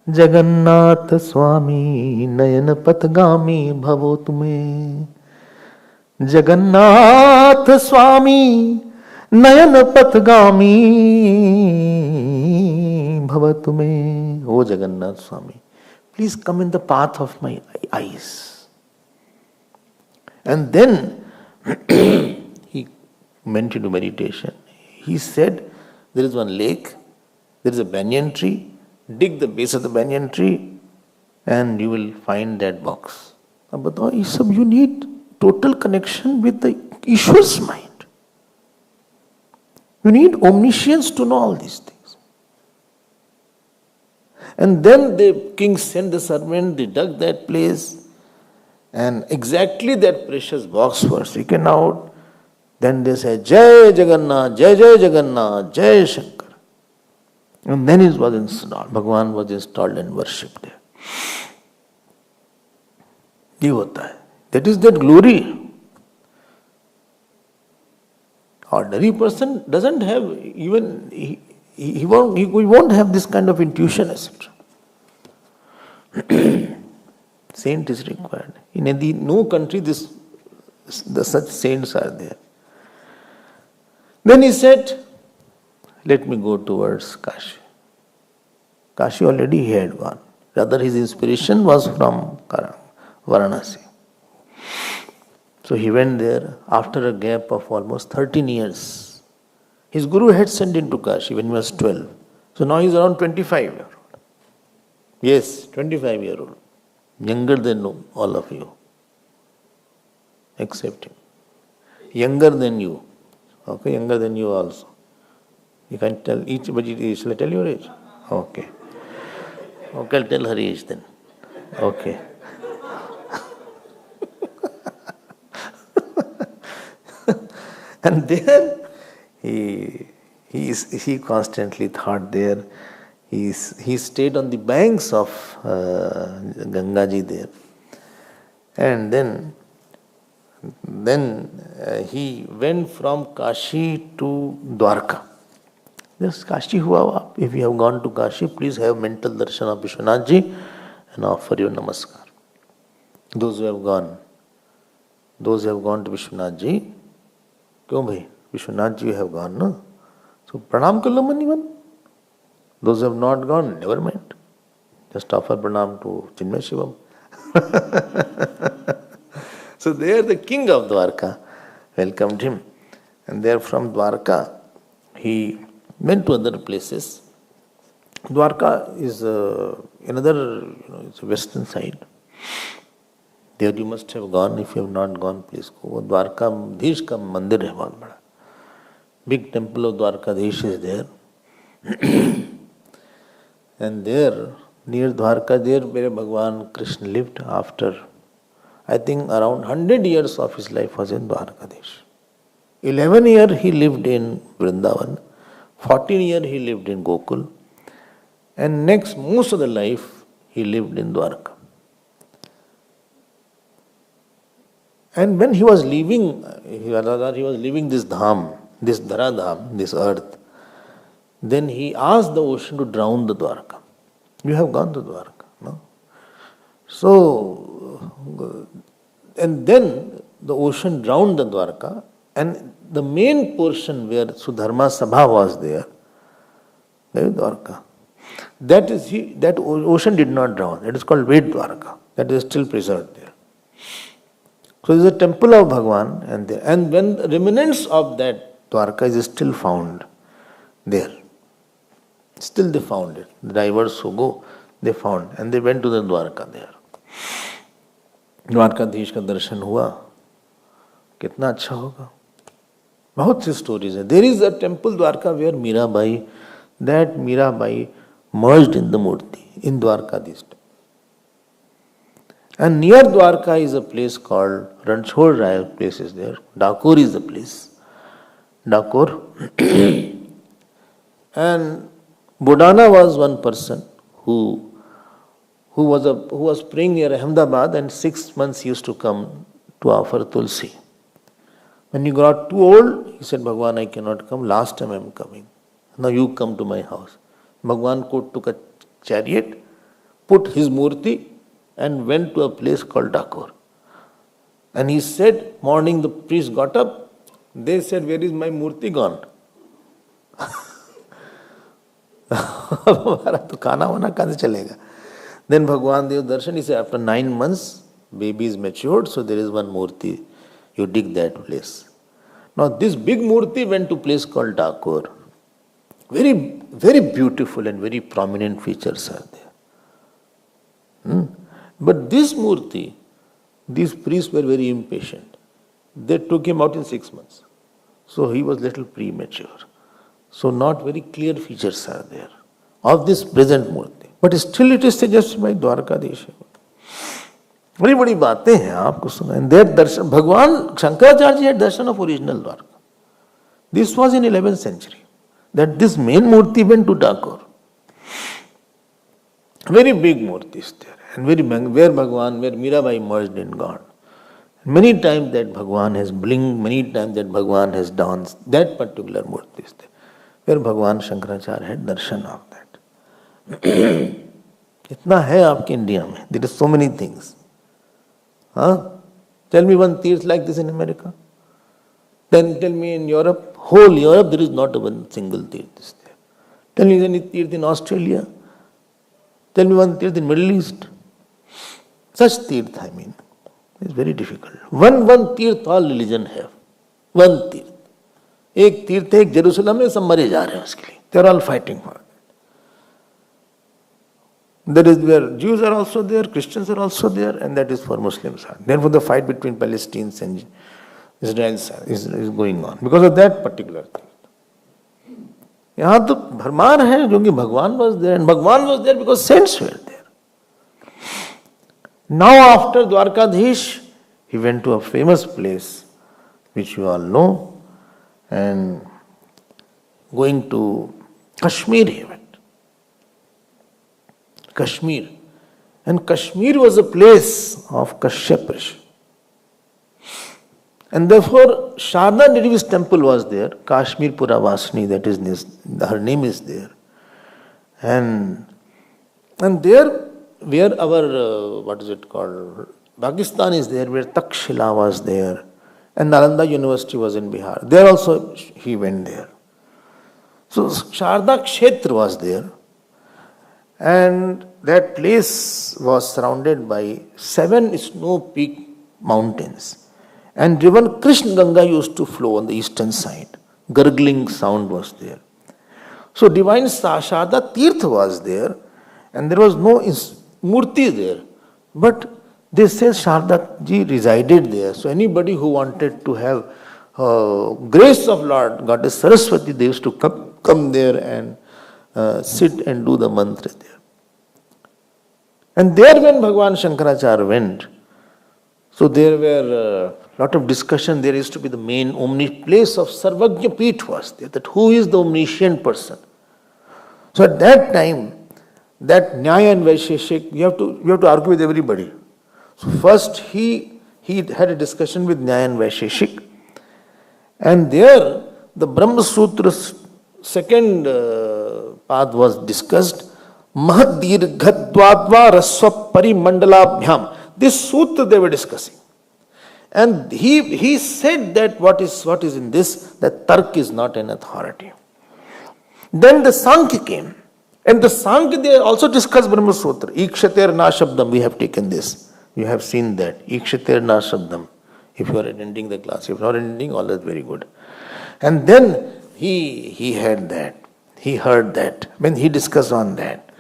Jagannath Swami Nayana Patgami Bhavo Tume Jagannath Swami Nayana Patgami Bhavatu me. O Jagannath Swami, please come in the path of my eyes. And then he went into meditation. He said, there is one lake, there is a banyan tree, dig the base of the banyan tree and you will find that box. But you need total connection with the Ishwar's mind. You need omniscience to know all these things. And then the king sent the servant, they dug that place, and exactly that precious box was taken out. Then they said, Jai Jagannath, Jai Jai Jagannath, Jai Shankara. And then it was installed. Bhagavan was installed and worshipped there. ये होता है. That is that glory. Ordinary person doesn't have even, he won't have this kind of intuition, etc. Saint is required. In no country such saints are there. Then he said, let me go towards Kashi. Kashi already he had gone. Rather his inspiration was from Varanasi. So he went there after a gap of almost 13 years. His guru had sent him to Kashi when he was 12. So now he is around 25-year-old. Yes, 25-year-old. Younger than all of you. Except him. Younger than you. Okay, younger than you also. You can tell each, but shall I tell your age? Okay. Okay, I'll tell her age then. Okay. And there he constantly thought there. He stayed on the banks of Gangaji there. And then he went from Kashi to Dwarka. Just Kashi hua. If you have gone to Kashi, please have mental darshan of Vishwanathji and offer your namaskar. Those who have gone to Vishwanathji, क्यों भाई Vishwanath ji have gone, no? So pranam kar lo man. Those who have not gone, never mind. Just offer pranam to Chinmaya Shivam. So there the king of Dwarka welcomed him. And there from Dwarka he went to other places. Dwarka is another, it's a western side. There you must have gone. If you have not gone, please go. Dwarkadhish ka mandir hai bahut bada. Big temple of Dwarkadhish is there. And there, near Dwarka, there where Bhagavan Krishna lived after I think around 100 years of his life was in Dwarkadesh. 11 years he lived in Vrindavan, 14 years he lived in Gokul, and next most of the life he lived in Dwarka. And when he was leaving this dham, this Dhara dham, this earth, then he asked the ocean to drown the Dwarka. You have gone to Dwarka, no? So, and then the ocean drowned the Dwarka, and the main portion where Sudharma Sabha was there is Dwarka. That ocean did not drown. It is called Ved Dwarka. That is still preserved there. So there is a temple of Bhagwan, and when the remnants of that Dwarka is still found there. Still they found it. The divers who go, they found, and they went to the Dwarka there. Dwarkadhish का दर्शन हुआ, कितना अच्छा होगा. बहुत सी stories है. There is a temple Dwarka where Mirabai merged in the murti in Dwarkadhish. And near Dwarka is a place called Ranchhod Rai place is there. Dakor is the place. Dakor. And Bodana was one person who was praying near Ahmedabad, and 6 months he used to come to offer tulsi. When he got too old, he said, Bhagwan, I cannot come. Last time I am coming. Now you come to my house. Bhagwan took a chariot, put his murti, and went to a place called Dakor. And he said, morning the priest got up. They said, where is my murti gone? Then Bhagwan gave darshan. He said, after 9 months, baby is matured, so there is one murti. You dig that place. Now this big murti went to a place called Dakor. Very, very beautiful and very prominent features are there. But this murti, these priests were very impatient. They took him out in 6 months. So he was little premature. So not very clear features are there of this present murti. But still it is suggested by Dwarkadesh. बड़ी बड़ी बातें हैं आपको सुना. And that darshan, Bhagwan Shankaracharya had darshan of original Dwarka. This was in 11th century. That this main murti went to Dakor. Very big murti is there. And where Mirabai merged in God. Many times that Bhagwan has blinked, many times that Bhagwan has danced. That particular murti is there. Where Bhagwan Shankaracharya had darshan of that. इतना है आपके India में. There are so many things. Tell me one theatre like this in America. Then tell me in Europe, whole Europe, there is not one single theatre there. Tell me any theatre in Australia. Tell me one theatre in Middle East. Such theatre, I mean, is very difficult. One theatre all religion have. One theatre. एक तीर्थ एक Jerusalem में सब मरे जा रहे हैं उसके लिए. They are all fighting for it. That is where Jews are also there, Christians are also there, and that is for Muslims. Therefore, the fight between Palestinians and Israel is going on because of that particular thing. यहाँ तो भरमार है जो कि भगवान was there, and Bhagwan was there because saints were there. Now after Dwarkadhish, he went to a famous place which you all know, and going to Kashmir he went. Kashmir. And Kashmir was a place of Kashyap Rishi. And therefore, Sharda Devi's temple was there. Kashmir Puravasini, that is, her name is there. And there, where our, Pakistan is there, where Takshila was there. And Nalanda University was in Bihar. There also, he went there. So, Sharda Kshetra was there. And that place was surrounded by 7 snow-peaked mountains. And river Krishna Ganga used to flow on the eastern side. Gurgling sound was there. So divine Sharda Tirth was there, and there was no murti there. But they say Sharda ji resided there. So anybody who wanted to have grace of Lord Goddess Saraswati, they used to come there and sit and do the mantra there. And there when Bhagwan Shankaracharya went, So there were a lot of discussion. There used to be the main place of Sarvagya Peeth was there, that who is the omniscient person. So at that time, that Nyaya and Vaisheshik, you have to argue with everybody. So first he had a discussion with Nyaya and Vaisheshik, and there the Brahma Sutra's second path was discussed. Mahadirghadvadva rasva parimandalabhyam. This sutra they were discussing. And he said that what is in this, that Tark is not an authority. Then the Sankhya came. And the Sankhya, they also discussed Brahma Sutra. Ikshater na shabdam, we have taken this. You have seen that. Ikshater na shabdam. If you are attending the class. If not attending, all is very good. And then he had that. He heard that. When he discussed on that.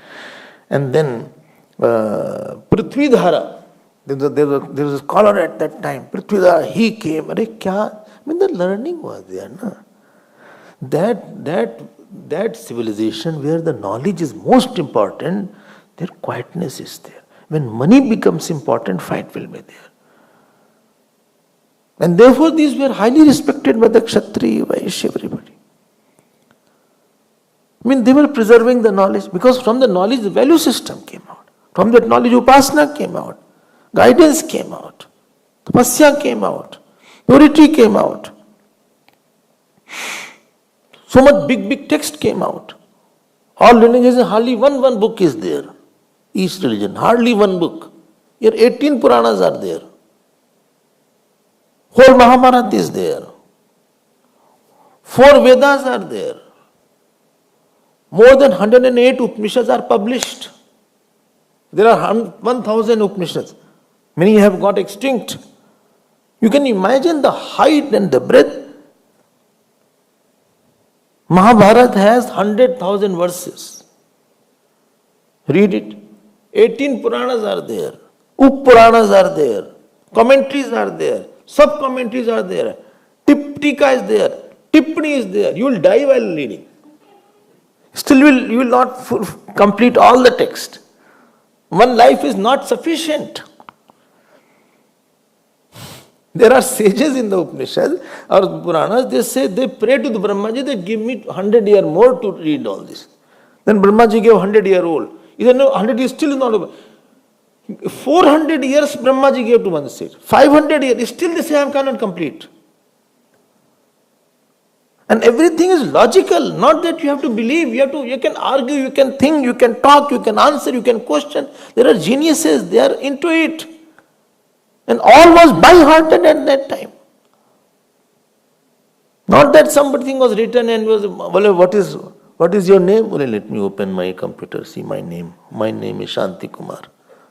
And then Prithvidhara, there was a scholar at that time. Prithvidhara, he came. The learning was there. Na? That civilization where the knowledge is most important, their quietness is there. When money becomes important, fight will be there. And therefore these were highly respected by the Kshatriya, Vaishya, everybody. They were preserving the knowledge, because from the knowledge the value system came out. From that knowledge upasana came out. Guidance came out. Tapasya came out. Purity came out. So much big text came out. All religions, hardly one book is there. Each religion, hardly one book. Here 18 Puranas are there. Whole Mahabharata is there. 4 Vedas are there. More than 108 Upanishads are published. There are 1,000 Upanishads. Many have got extinct. You can imagine the height and the breadth. Mahabharata has 100,000 verses. Read it. 18 Puranas are there. Up-Puranas are there. Commentaries are there. Sub-commentaries are there. Tika is there. Tippani is there. You will die while reading. Still you will not complete all the text. One life is not sufficient. There are sages in the Upanishads or Puranas, they say they pray to the Brahmaji, they give me 100 years more to read all this. Then Brahmaji gave 100 year old. Even 100 years still is not over. 400 years Brahmaji gave to one sage. 500 years, still they say I cannot complete. And everything is logical, not that you have to believe, you can argue, you can think, you can talk, you can answer, you can question. There are geniuses, they are into it. And all was by hearted at that time. Not that something was written and was, what is your name? Well, let me open my computer, see my name. My name is Shanti Kumar.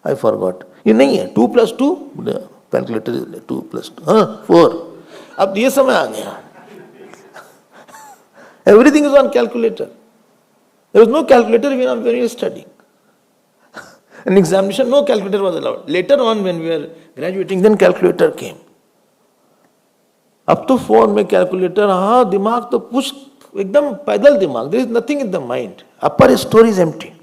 I forgot. You know, 2 plus 2? Calculator is 2 plus 2. 4. Ab ye samay aa gaya. Everything is on calculator. There was no calculator when we were studying. In examination, no calculator was allowed. Later on, when we were graduating, then calculator came. Up to phone mein calculator, dimag to push, ekdam paidal dimag. There is nothing in the mind. Upper story is empty.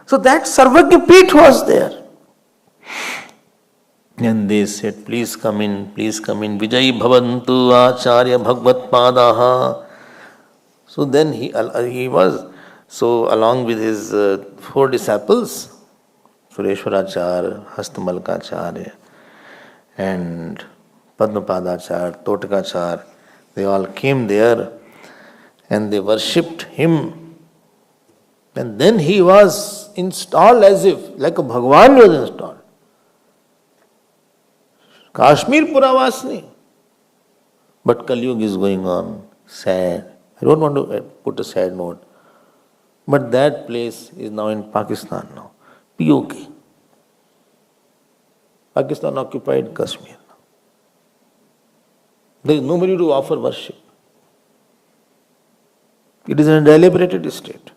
So that Sarvagya Peeth was there. And they said, please come in, Vijayi Bhavantu Acharya Bhagavad Padaha. So then he was, so along with his 4 disciples, Sureshwaracharya, Hastamalkacharya, and Padmapadacharya, Totakacharya, they all came there and they worshipped him. And then he was installed as if, like a Bhagwan was installed. Kashmir Puravasni. But Kali Yuga is going on, sad. I don't want to put a sad note. But that place is now in Pakistan now. POK. Pakistan occupied Kashmir now. There is nobody to offer worship. It is in a deliberated state.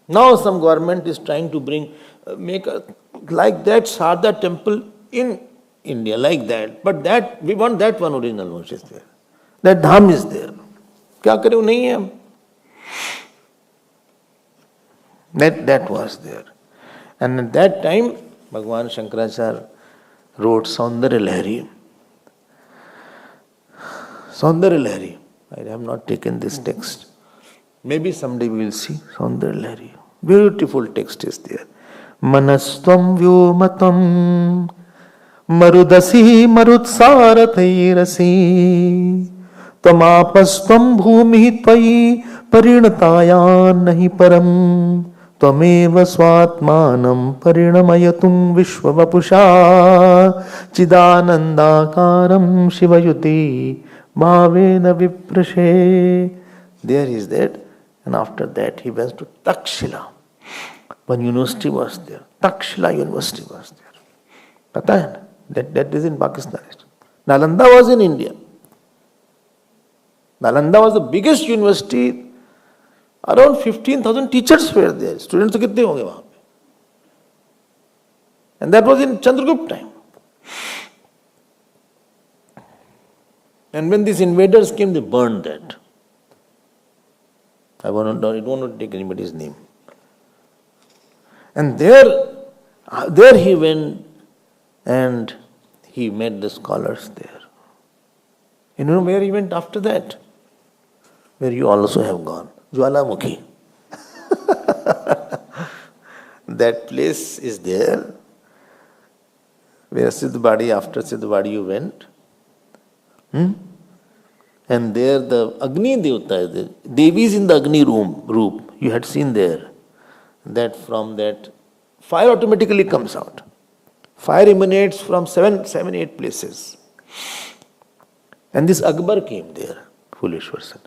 Now some government is trying to make like that Sharda temple in India, like that. But that, we want that one original which is there. That dham is there. Kya kare, wo nahi hai. That was there. And at that time, Bhagwan Shankaracharya wrote Saundarya Lahari. Saundarya Lahari. I have not taken this text. Maybe someday we will see Saundarya Lahari. Beautiful text is there. Manastvam vyomatam marudasi marutsarathirasi tamapastvam bhumi tvayi parinatayan nahi param त्वमेव स्वात्मानं परिणमयतुं विश्ववपुषा चिदानन्दाकारं शिवयुति भावेन विप्रशे. There is that, and after that he went to Takshila. One university was there. Takshila University was there. Pata hai na? That is in Pakistan. Nalanda was in India. Nalanda was the biggest university. Around 15,000 teachers were there. Students तो कितने होंगे वहाँ पे? And that was in Chandragupta time. And when these invaders came, they burned that. I don't want to take anybody's name. And there he went and he met the scholars there. You know where he went after that? Where you also have gone. Jwalamukhi. That place is there. Where Siddhbadi, after Siddhbadi you went. And there the Agni Devata, the Devis in the Agni room, you had seen there. That from that, fire automatically comes out. Fire emanates from seven, 8 places. And this Akbar came there, foolish person.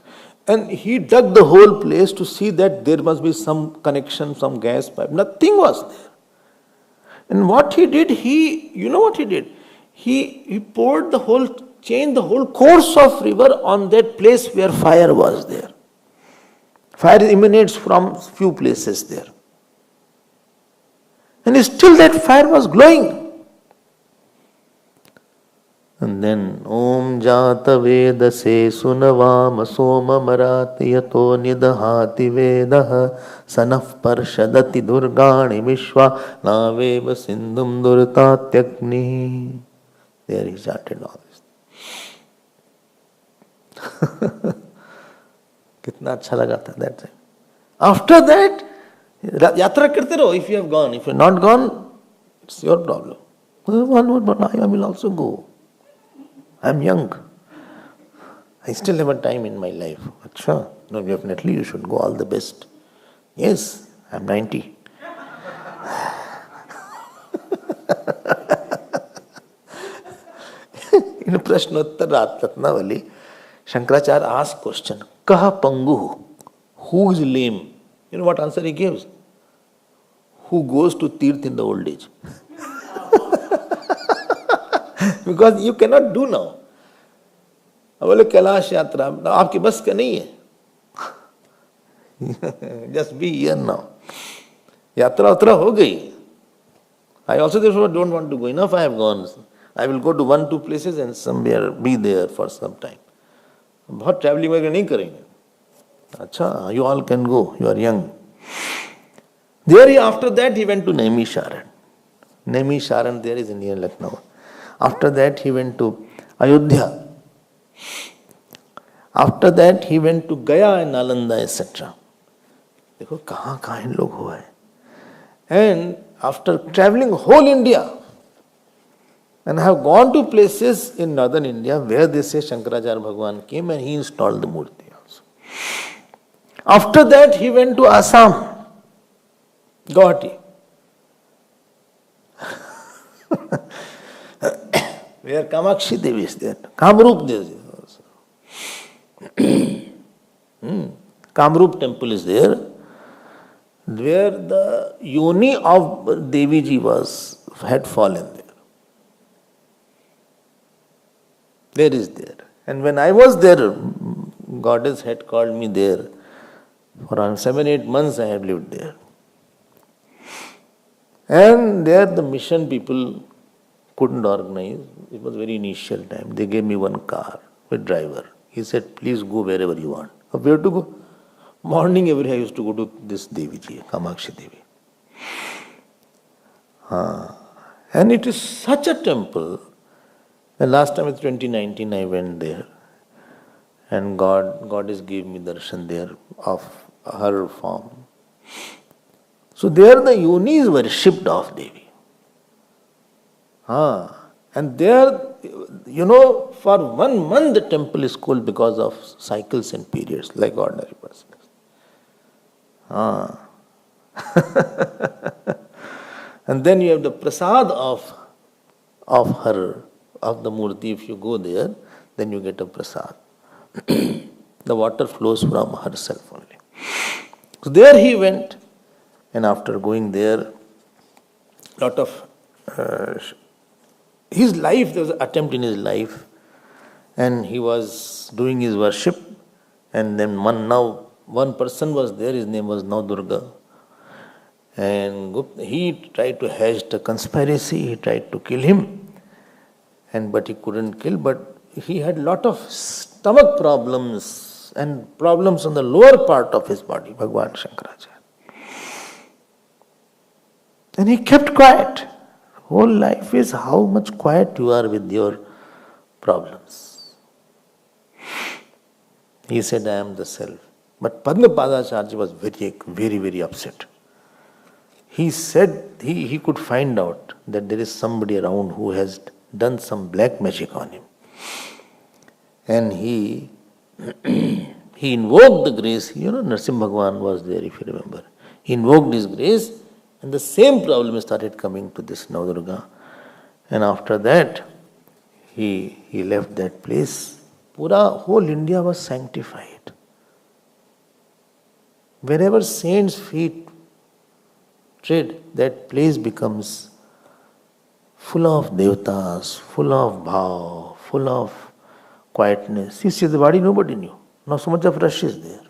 And he dug the whole place to see that there must be some connection, some gas pipe. Nothing was there. And what he did, you know what he did? He poured changed the whole course of river on that place where fire was there. Fire emanates from few places there. And still that fire was glowing. And then, Om Jata Veda Se Sunavama Soma Marati Yato Nidahati Vedaha Sanaf Parshadati Durgani Vishwa Naveva Sindhum Durtatyagni. There he started all this. Kitna अच्छा लगा था that time. After that, yatra करते रहो if you have gone. If you have not gone, it's your problem. But I will also go. I am young. I still have a time in my life. Achha, no, definitely you should go. All the best. Yes, I am 90. In Prashnottar Ratnavali, Shankaracharya asked question, Kaha Pangu? Who is lame? You know what answer he gives? Who goes to Tirth in the old age? Because you cannot do now. बोले कैलाश यात्रा आपकी बस का नहीं है. Just be here now. यात्रा उतरा हो गई. I also therefore don't want to go. Enough I have gone. I will go to 1-2 places and somewhere be there for some time. बहुत traveling वगैरह नहीं करेंगे. अच्छा, you all can go. You are young. There, after that, he went to Naimisharan. Naimisharan there is near Lucknow. After that, he went to Ayodhya. After that, he went to Gaya and Nalanda, etc. देखो कहाँ इन लोग हुआ है. And after traveling whole India, and I have gone to places in northern India where they say Shankaracharya Bhagwan came and he installed the murti also. After that, he went to Assam, Guwahati. Where Kamakshi Devi is there. Kamrup Devi is also. Kamrup temple is there, where the yoni of Devi ji had fallen there. There is there. And when I was there, goddess had called me there. For around 7-8 months I had lived there. And there the mission people couldn't organize. It was very initial time. They gave me one car with driver. He said, please go wherever you want. Where to go? Morning every day I used to go to this Devi ji, Kamakshi Devi. And it is such a temple. The last time in 2019 I went there, and God has given me darshan there of her form. So there the yonis worshipped of Devi. And there, for 1 month the temple is cool because of cycles and periods, like ordinary persons. And then you have the prasad of her, of the murti. If you go there, then you get a prasad. The water flows from herself only. So there he went, and after going there, lot of his life, there was an attempt in his life, and he was doing his worship, and then one person was there, his name was now Durga. And he tried to hatch the conspiracy, he tried to kill him, but he couldn't kill, but he had lot of stomach problems and problems on the lower part of his body, Bhagwan Shankaracharya. And he kept quiet. Whole life is how much quiet you are with your problems. He said, I am the self. But Padmapadacharya was very, very, very upset. He said he could find out that there is somebody around who has done some black magic on him. And he invoked the grace. Narsimha Bhagwan was there, if you remember. He invoked his grace, and the same problem started coming to this Navdurga. And after that, he left that place. Whole India was sanctified. Wherever saints' feet tread, that place becomes full of devatas, full of bhav, full of quietness. You see the body, nobody knew. Not so much of rush is there.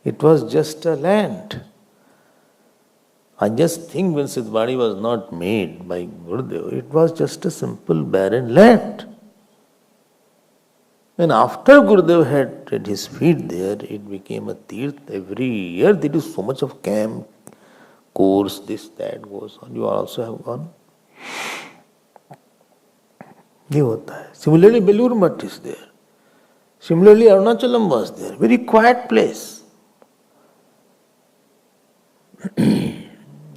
It was just a land. I just think when Siddhbadi was not made by Gurudev, it was just a simple barren land. And after Gurudev had read his feet there, it became a tirth. Every year there is so much of camp, course, this, that goes on. You also have gone. ये होता है. Similarly, Belur Math is there. Similarly, Arunachalam was there. Very quiet place.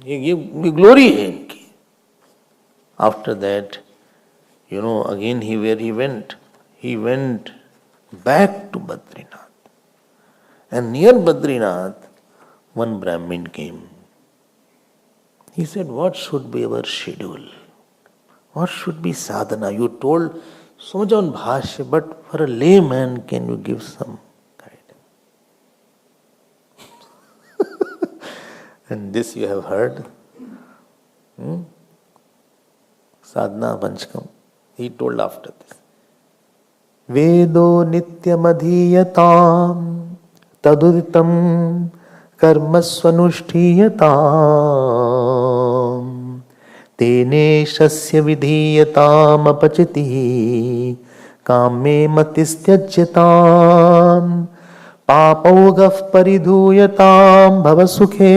ये glory है इनकी. After that, again he went back to Badrinath. And near Badrinath, one Brahmin came. He said, what should be our schedule? What should be sadhana? You told so much on bhashya, but for a layman, can you give some guidance? And this you have heard. Sadhana Panchkam. He told after this. Vedo nityamadhiyatam taduditam karmasvanushthiyatam tene shasya vidhiyatam apachiti kame matistyajatam papaugaf paridhuyatam bhavasukhe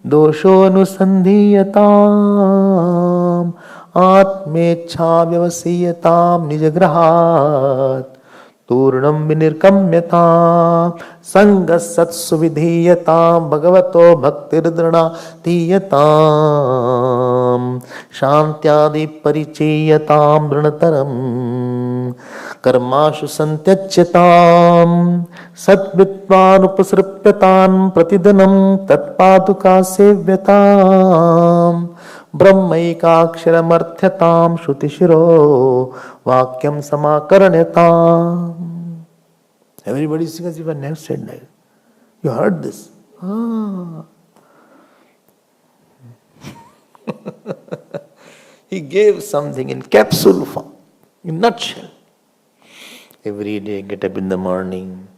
dosho anusandhiyatam atmecha vyavasiyatam nijagrahat turnam vinirkamyatam sangasatsu vidhiyatam bhagavato bhaktirdrana tiyatam shantyadi parichayatam dranataram karmashu santyachyatam satvidvan upasripyatam pratidanam tatpaduka sevyatam brahmaikaksharamarthyatam shrutishiro vakyam samakaranyataam. Everybody is as if I never said that. You heard this? He gave something in capsule form, in nutshell. Every day, get up in the morning.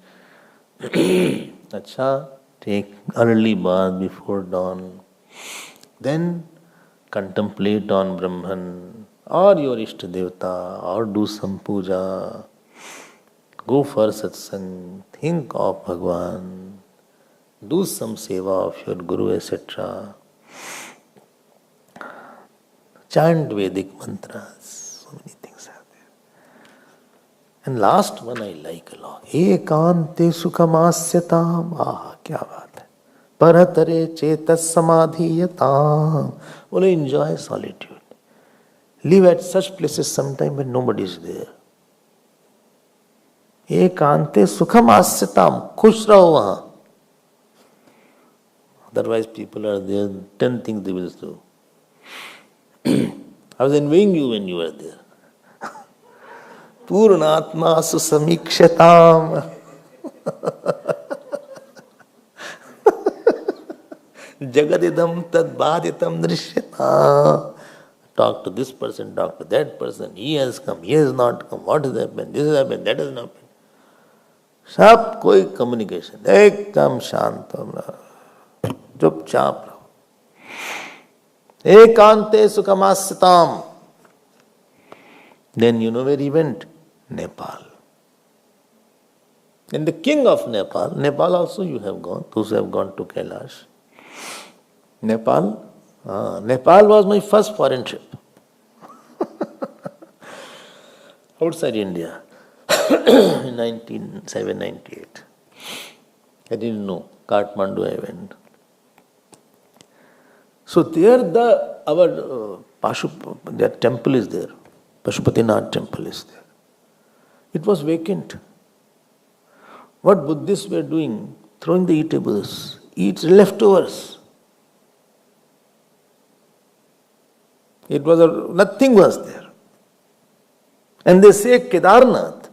Acha, take early bath before dawn. Then contemplate on Brahman or your Ishta Devata or do some puja. Go for satsang. Think of Bhagwan. Do some seva of your Guru, etc. Chant Vedic mantras. So many things are there. And last one I like a lot. Ekante sukhamasyatam. Ah, kya baat hai. Paratare chetas samadhiyatam. Well, enjoy solitude. Live at such places sometime when nobody is there. Ekante sukhamasyatam. Khush raho wahan. Otherwise people are there, 10 things they will do. I was envying you when you were there. Purnatma susamikshatam. Jagadidam tad bhaditam drishyata. Talk to this person, talk to that person. He has come, he has not come. What has happened? This has happened, that has not happened. सब कोई communication. एकदम शांत चुपचाप रहो. एकांते सुखमास्यताम. Then you know where he went? Nepal. And the king of Nepal, Nepal also you have gone, those who have gone to Kailash. Nepal was my first foreign trip. Outside India. In 1998. I didn't know. Kathmandu I went. So there their temple is there. Pashupatinath temple is there. It was vacant. What Buddhists were doing? Throwing the eatables, eat leftovers. It was nothing was there. And they say Kedarnath,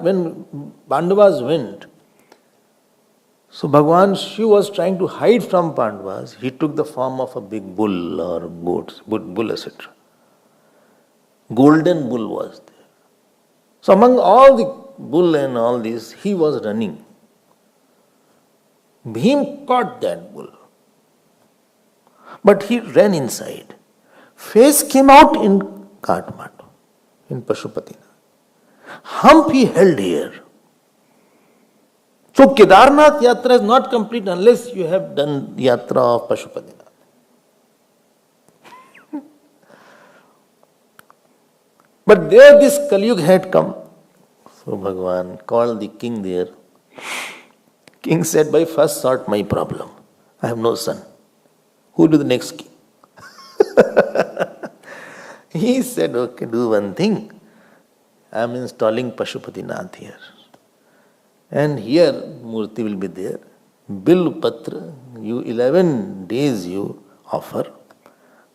when Pandavas went, so Bhagwan Shiva was trying to hide from Pandavas. He took the form of a big bull or goats, bull, etc. Golden bull was there. So among all the bull and all this, he was running. Bhim caught that bull. But he ran inside. Face came out in Kathmandu, in Pashupatinath. Hump he held here. So Kedarnath Yatra is not complete unless you have done Yatra of Pashupatinath. But there this Kaliyug had come. So Bhagavan called the king there. King said, by first sort my problem. I have no son. Who will be the next king? He said, okay, do one thing. I am installing Pashupatinath here. And here Murti will be there. Bil Patra, you 11 days you offer.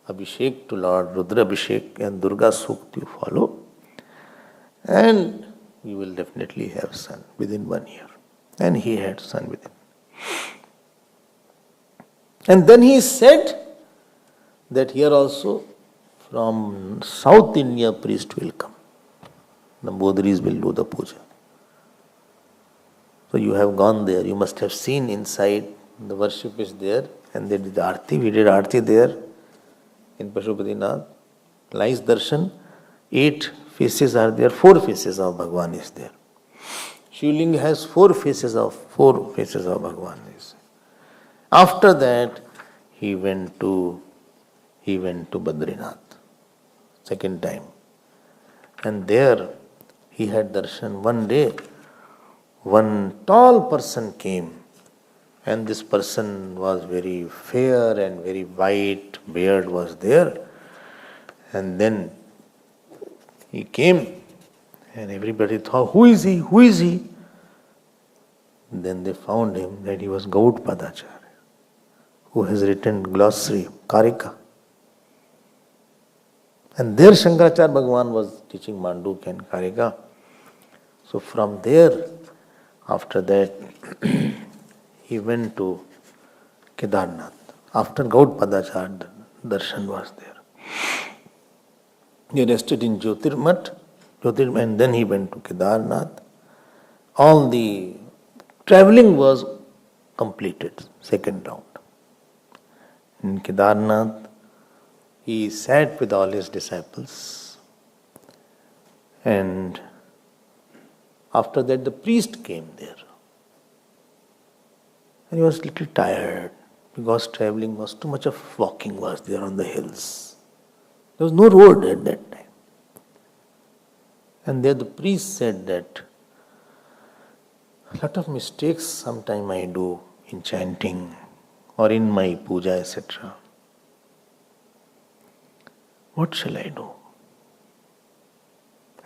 Abhishek to Lord, Rudra Abhishek and Durga Sukt you follow. And you will definitely have son within 1 year. And he had son within. And then he said that here also from South India priest will come. The Bodhris will do the puja. So you have gone there, you must have seen inside, the worship is there, and they did the Aarti. We did Aarti there in Pashupatinath. Nice darshan. 8 faces are there, 4 faces of Bhagwan is there. Shivling has 4 faces of Bhagwan. After that, he went to Badrinath, second time. And there he had darshan. One day, one tall person came, and this person was very fair and very white, beard was there. And then he came, and everybody thought, who is he? Who is he? Then they found him that he was Gaudpadacharya, who has written glossary, Karika. And there Shankaracharya Bhagavan was teaching Manduk and Karika. So from there, after that, he went to Kedarnath. After Gaudpadacharya darshan was there. He rested in Jyotirmat, and then he went to Kedarnath. All the travelling was completed, second round. In Kedarnath, he sat with all his disciples, and after that the priest came there. And he was a little tired because traveling was too much of walking was there on the hills. There was no road at that time. And there the priest said that a lot of mistakes sometime I do in chanting or in my puja, etc. What shall I do?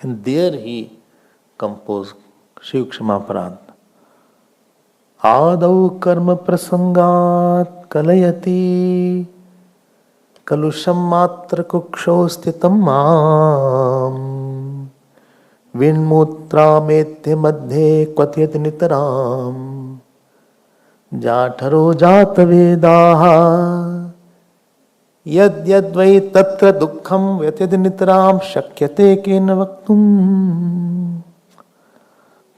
And there he composed Shiv Ksamaparad. Adau karma prasangat kalayati kalusham matra kuksho stitam mam vinmutra methe madhe kvatyat nitaram jatharo jata vedaha yad yad vai tatra dukkham vyatid nitaram shakyate kena vaktum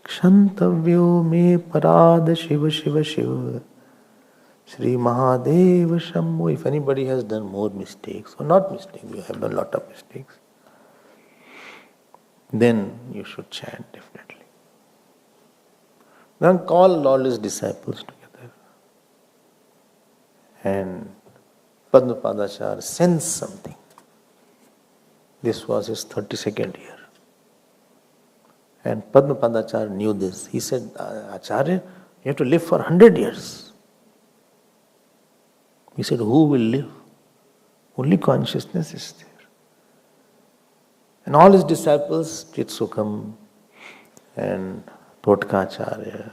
Kshantavyo me parad Shiva Shiva Shiva Shri Mahadeva Shambho. If anybody has done more mistakes, or not mistakes, you have done a lot of mistakes, then you should chant definitely. Then call all his disciples together. And Padmapadacharya sensed something. This was his 32nd year. And Padmapadacharya knew this. He said, Acharya, you have to live for 100 years. He said, who will live? Only consciousness is there. And all his disciples, Chitsukham and Totkacharya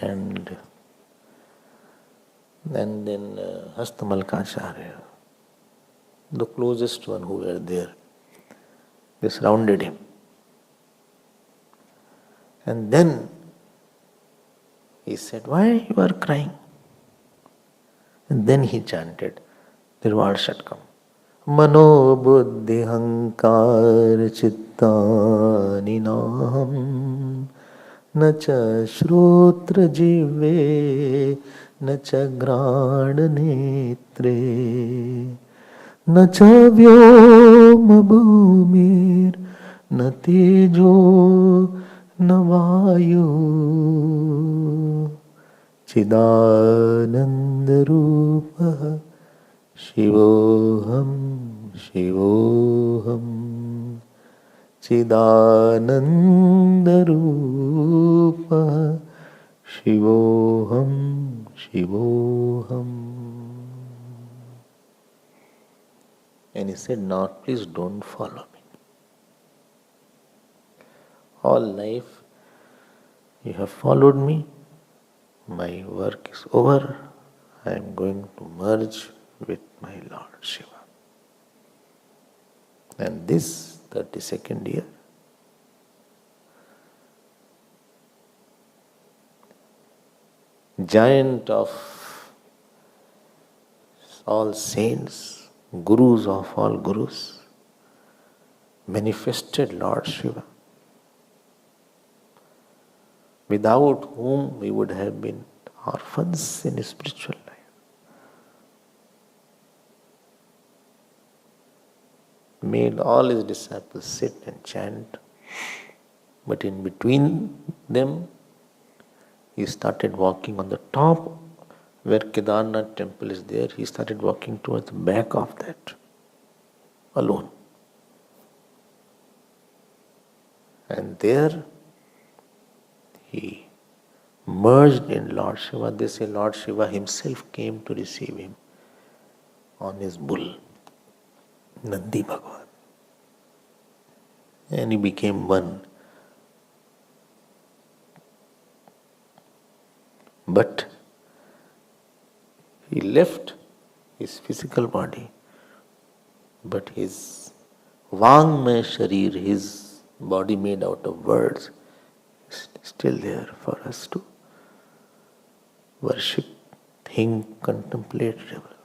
and then Hastamalkacharya, the closest one who were there, they surrounded him. And then he said, why you are crying? And then he chanted Tirval Shatkam. Mano buddhi hankar chittani nam nacha shrotra jive nacha grana netre nacha vyoma bhumir natejo navayu Chidananda Rupa Shivoham Shivoham Chidananda Rupa Shivoham Shivoham. And he said, now please don't follow me. All life you have followed me. My work is over. I am going to merge with my Lord Shiva. And this 32nd year, giant of all saints, gurus of all gurus, manifested Lord Shiva, without whom we would have been orphans in spiritual life. Made all his disciples sit and chant, but in between them, he started walking on the top where Kedarnath temple is there. He started walking towards the back of that, alone. And there, he merged in Lord Shiva. They say Lord Shiva himself came to receive him on his bull, Nandi Bhagwan. And he became one. But he left his physical body, but his Vangmaya Sharir, his body made out of words, is still there for us to worship, think, contemplate, revel.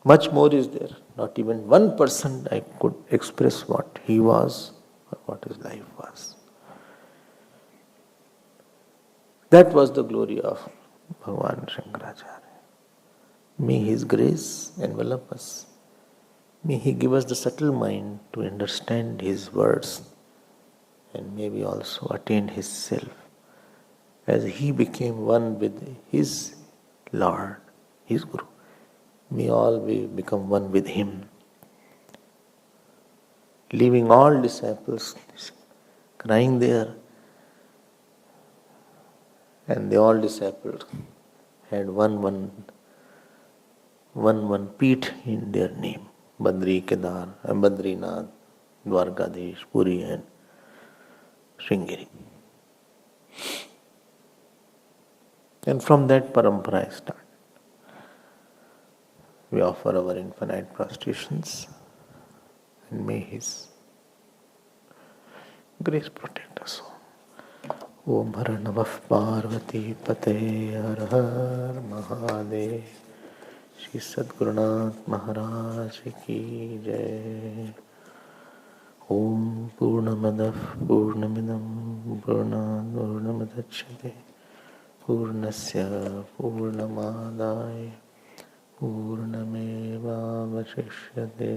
Much more is there. Not even 1% I could express what he was or what his life was. That was the glory of Bhagavan Shankaracharya. May his grace envelop us. May he give us the subtle mind to understand his words and maybe also attain his self as he became one with his Lord, his Guru. May all we become one with him, leaving all disciples crying there, and the all disciples had one peat in their name. Badri, Kedar, and Badrinath, Dwarkadish, Puri, and Sringeri. And from that parampara start. We offer our infinite prostrations, and may His grace protect us all. Om Har Namaः Parvati Pate Har Har Mahadev. Shri Sadgurunath Maharaj Ki Jai. Om Purnamadah Purnamidam Purnat Purnamadachyate Purnasya Purnamadaya Purnamevavashishyate.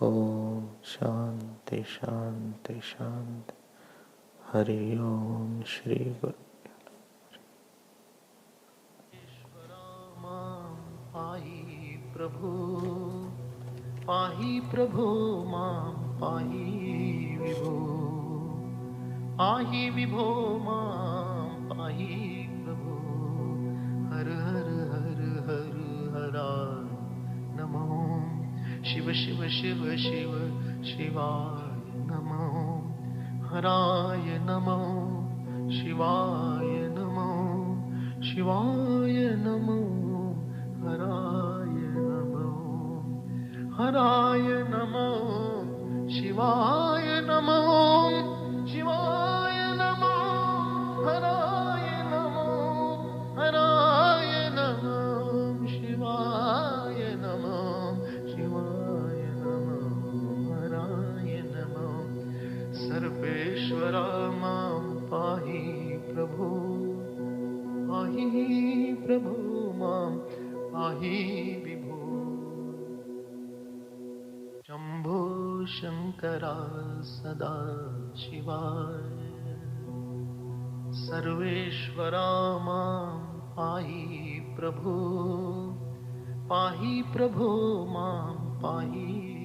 Om Shanti Shanti Shanti. Hari Om Shri Guru. पाहि प्रभु मां पाहि विभो मां पाहि प्रभु हर हर हर हर हराय नमो शिव शिव शिव शिव शिवाय नमो हराय नमो शिवाय नमो शिवाय नमो हराय नमो शिवाय नमो शिवाय नमो हराय नमो शिवाय नमो शिवाय नमो हराय नमो सर्वेश्वर मां पाहि प्रभु मां पाहि विभो शंभो शंकर सदा शिवाय सर्वेश्वर मां पाहि प्रभु मां पाहि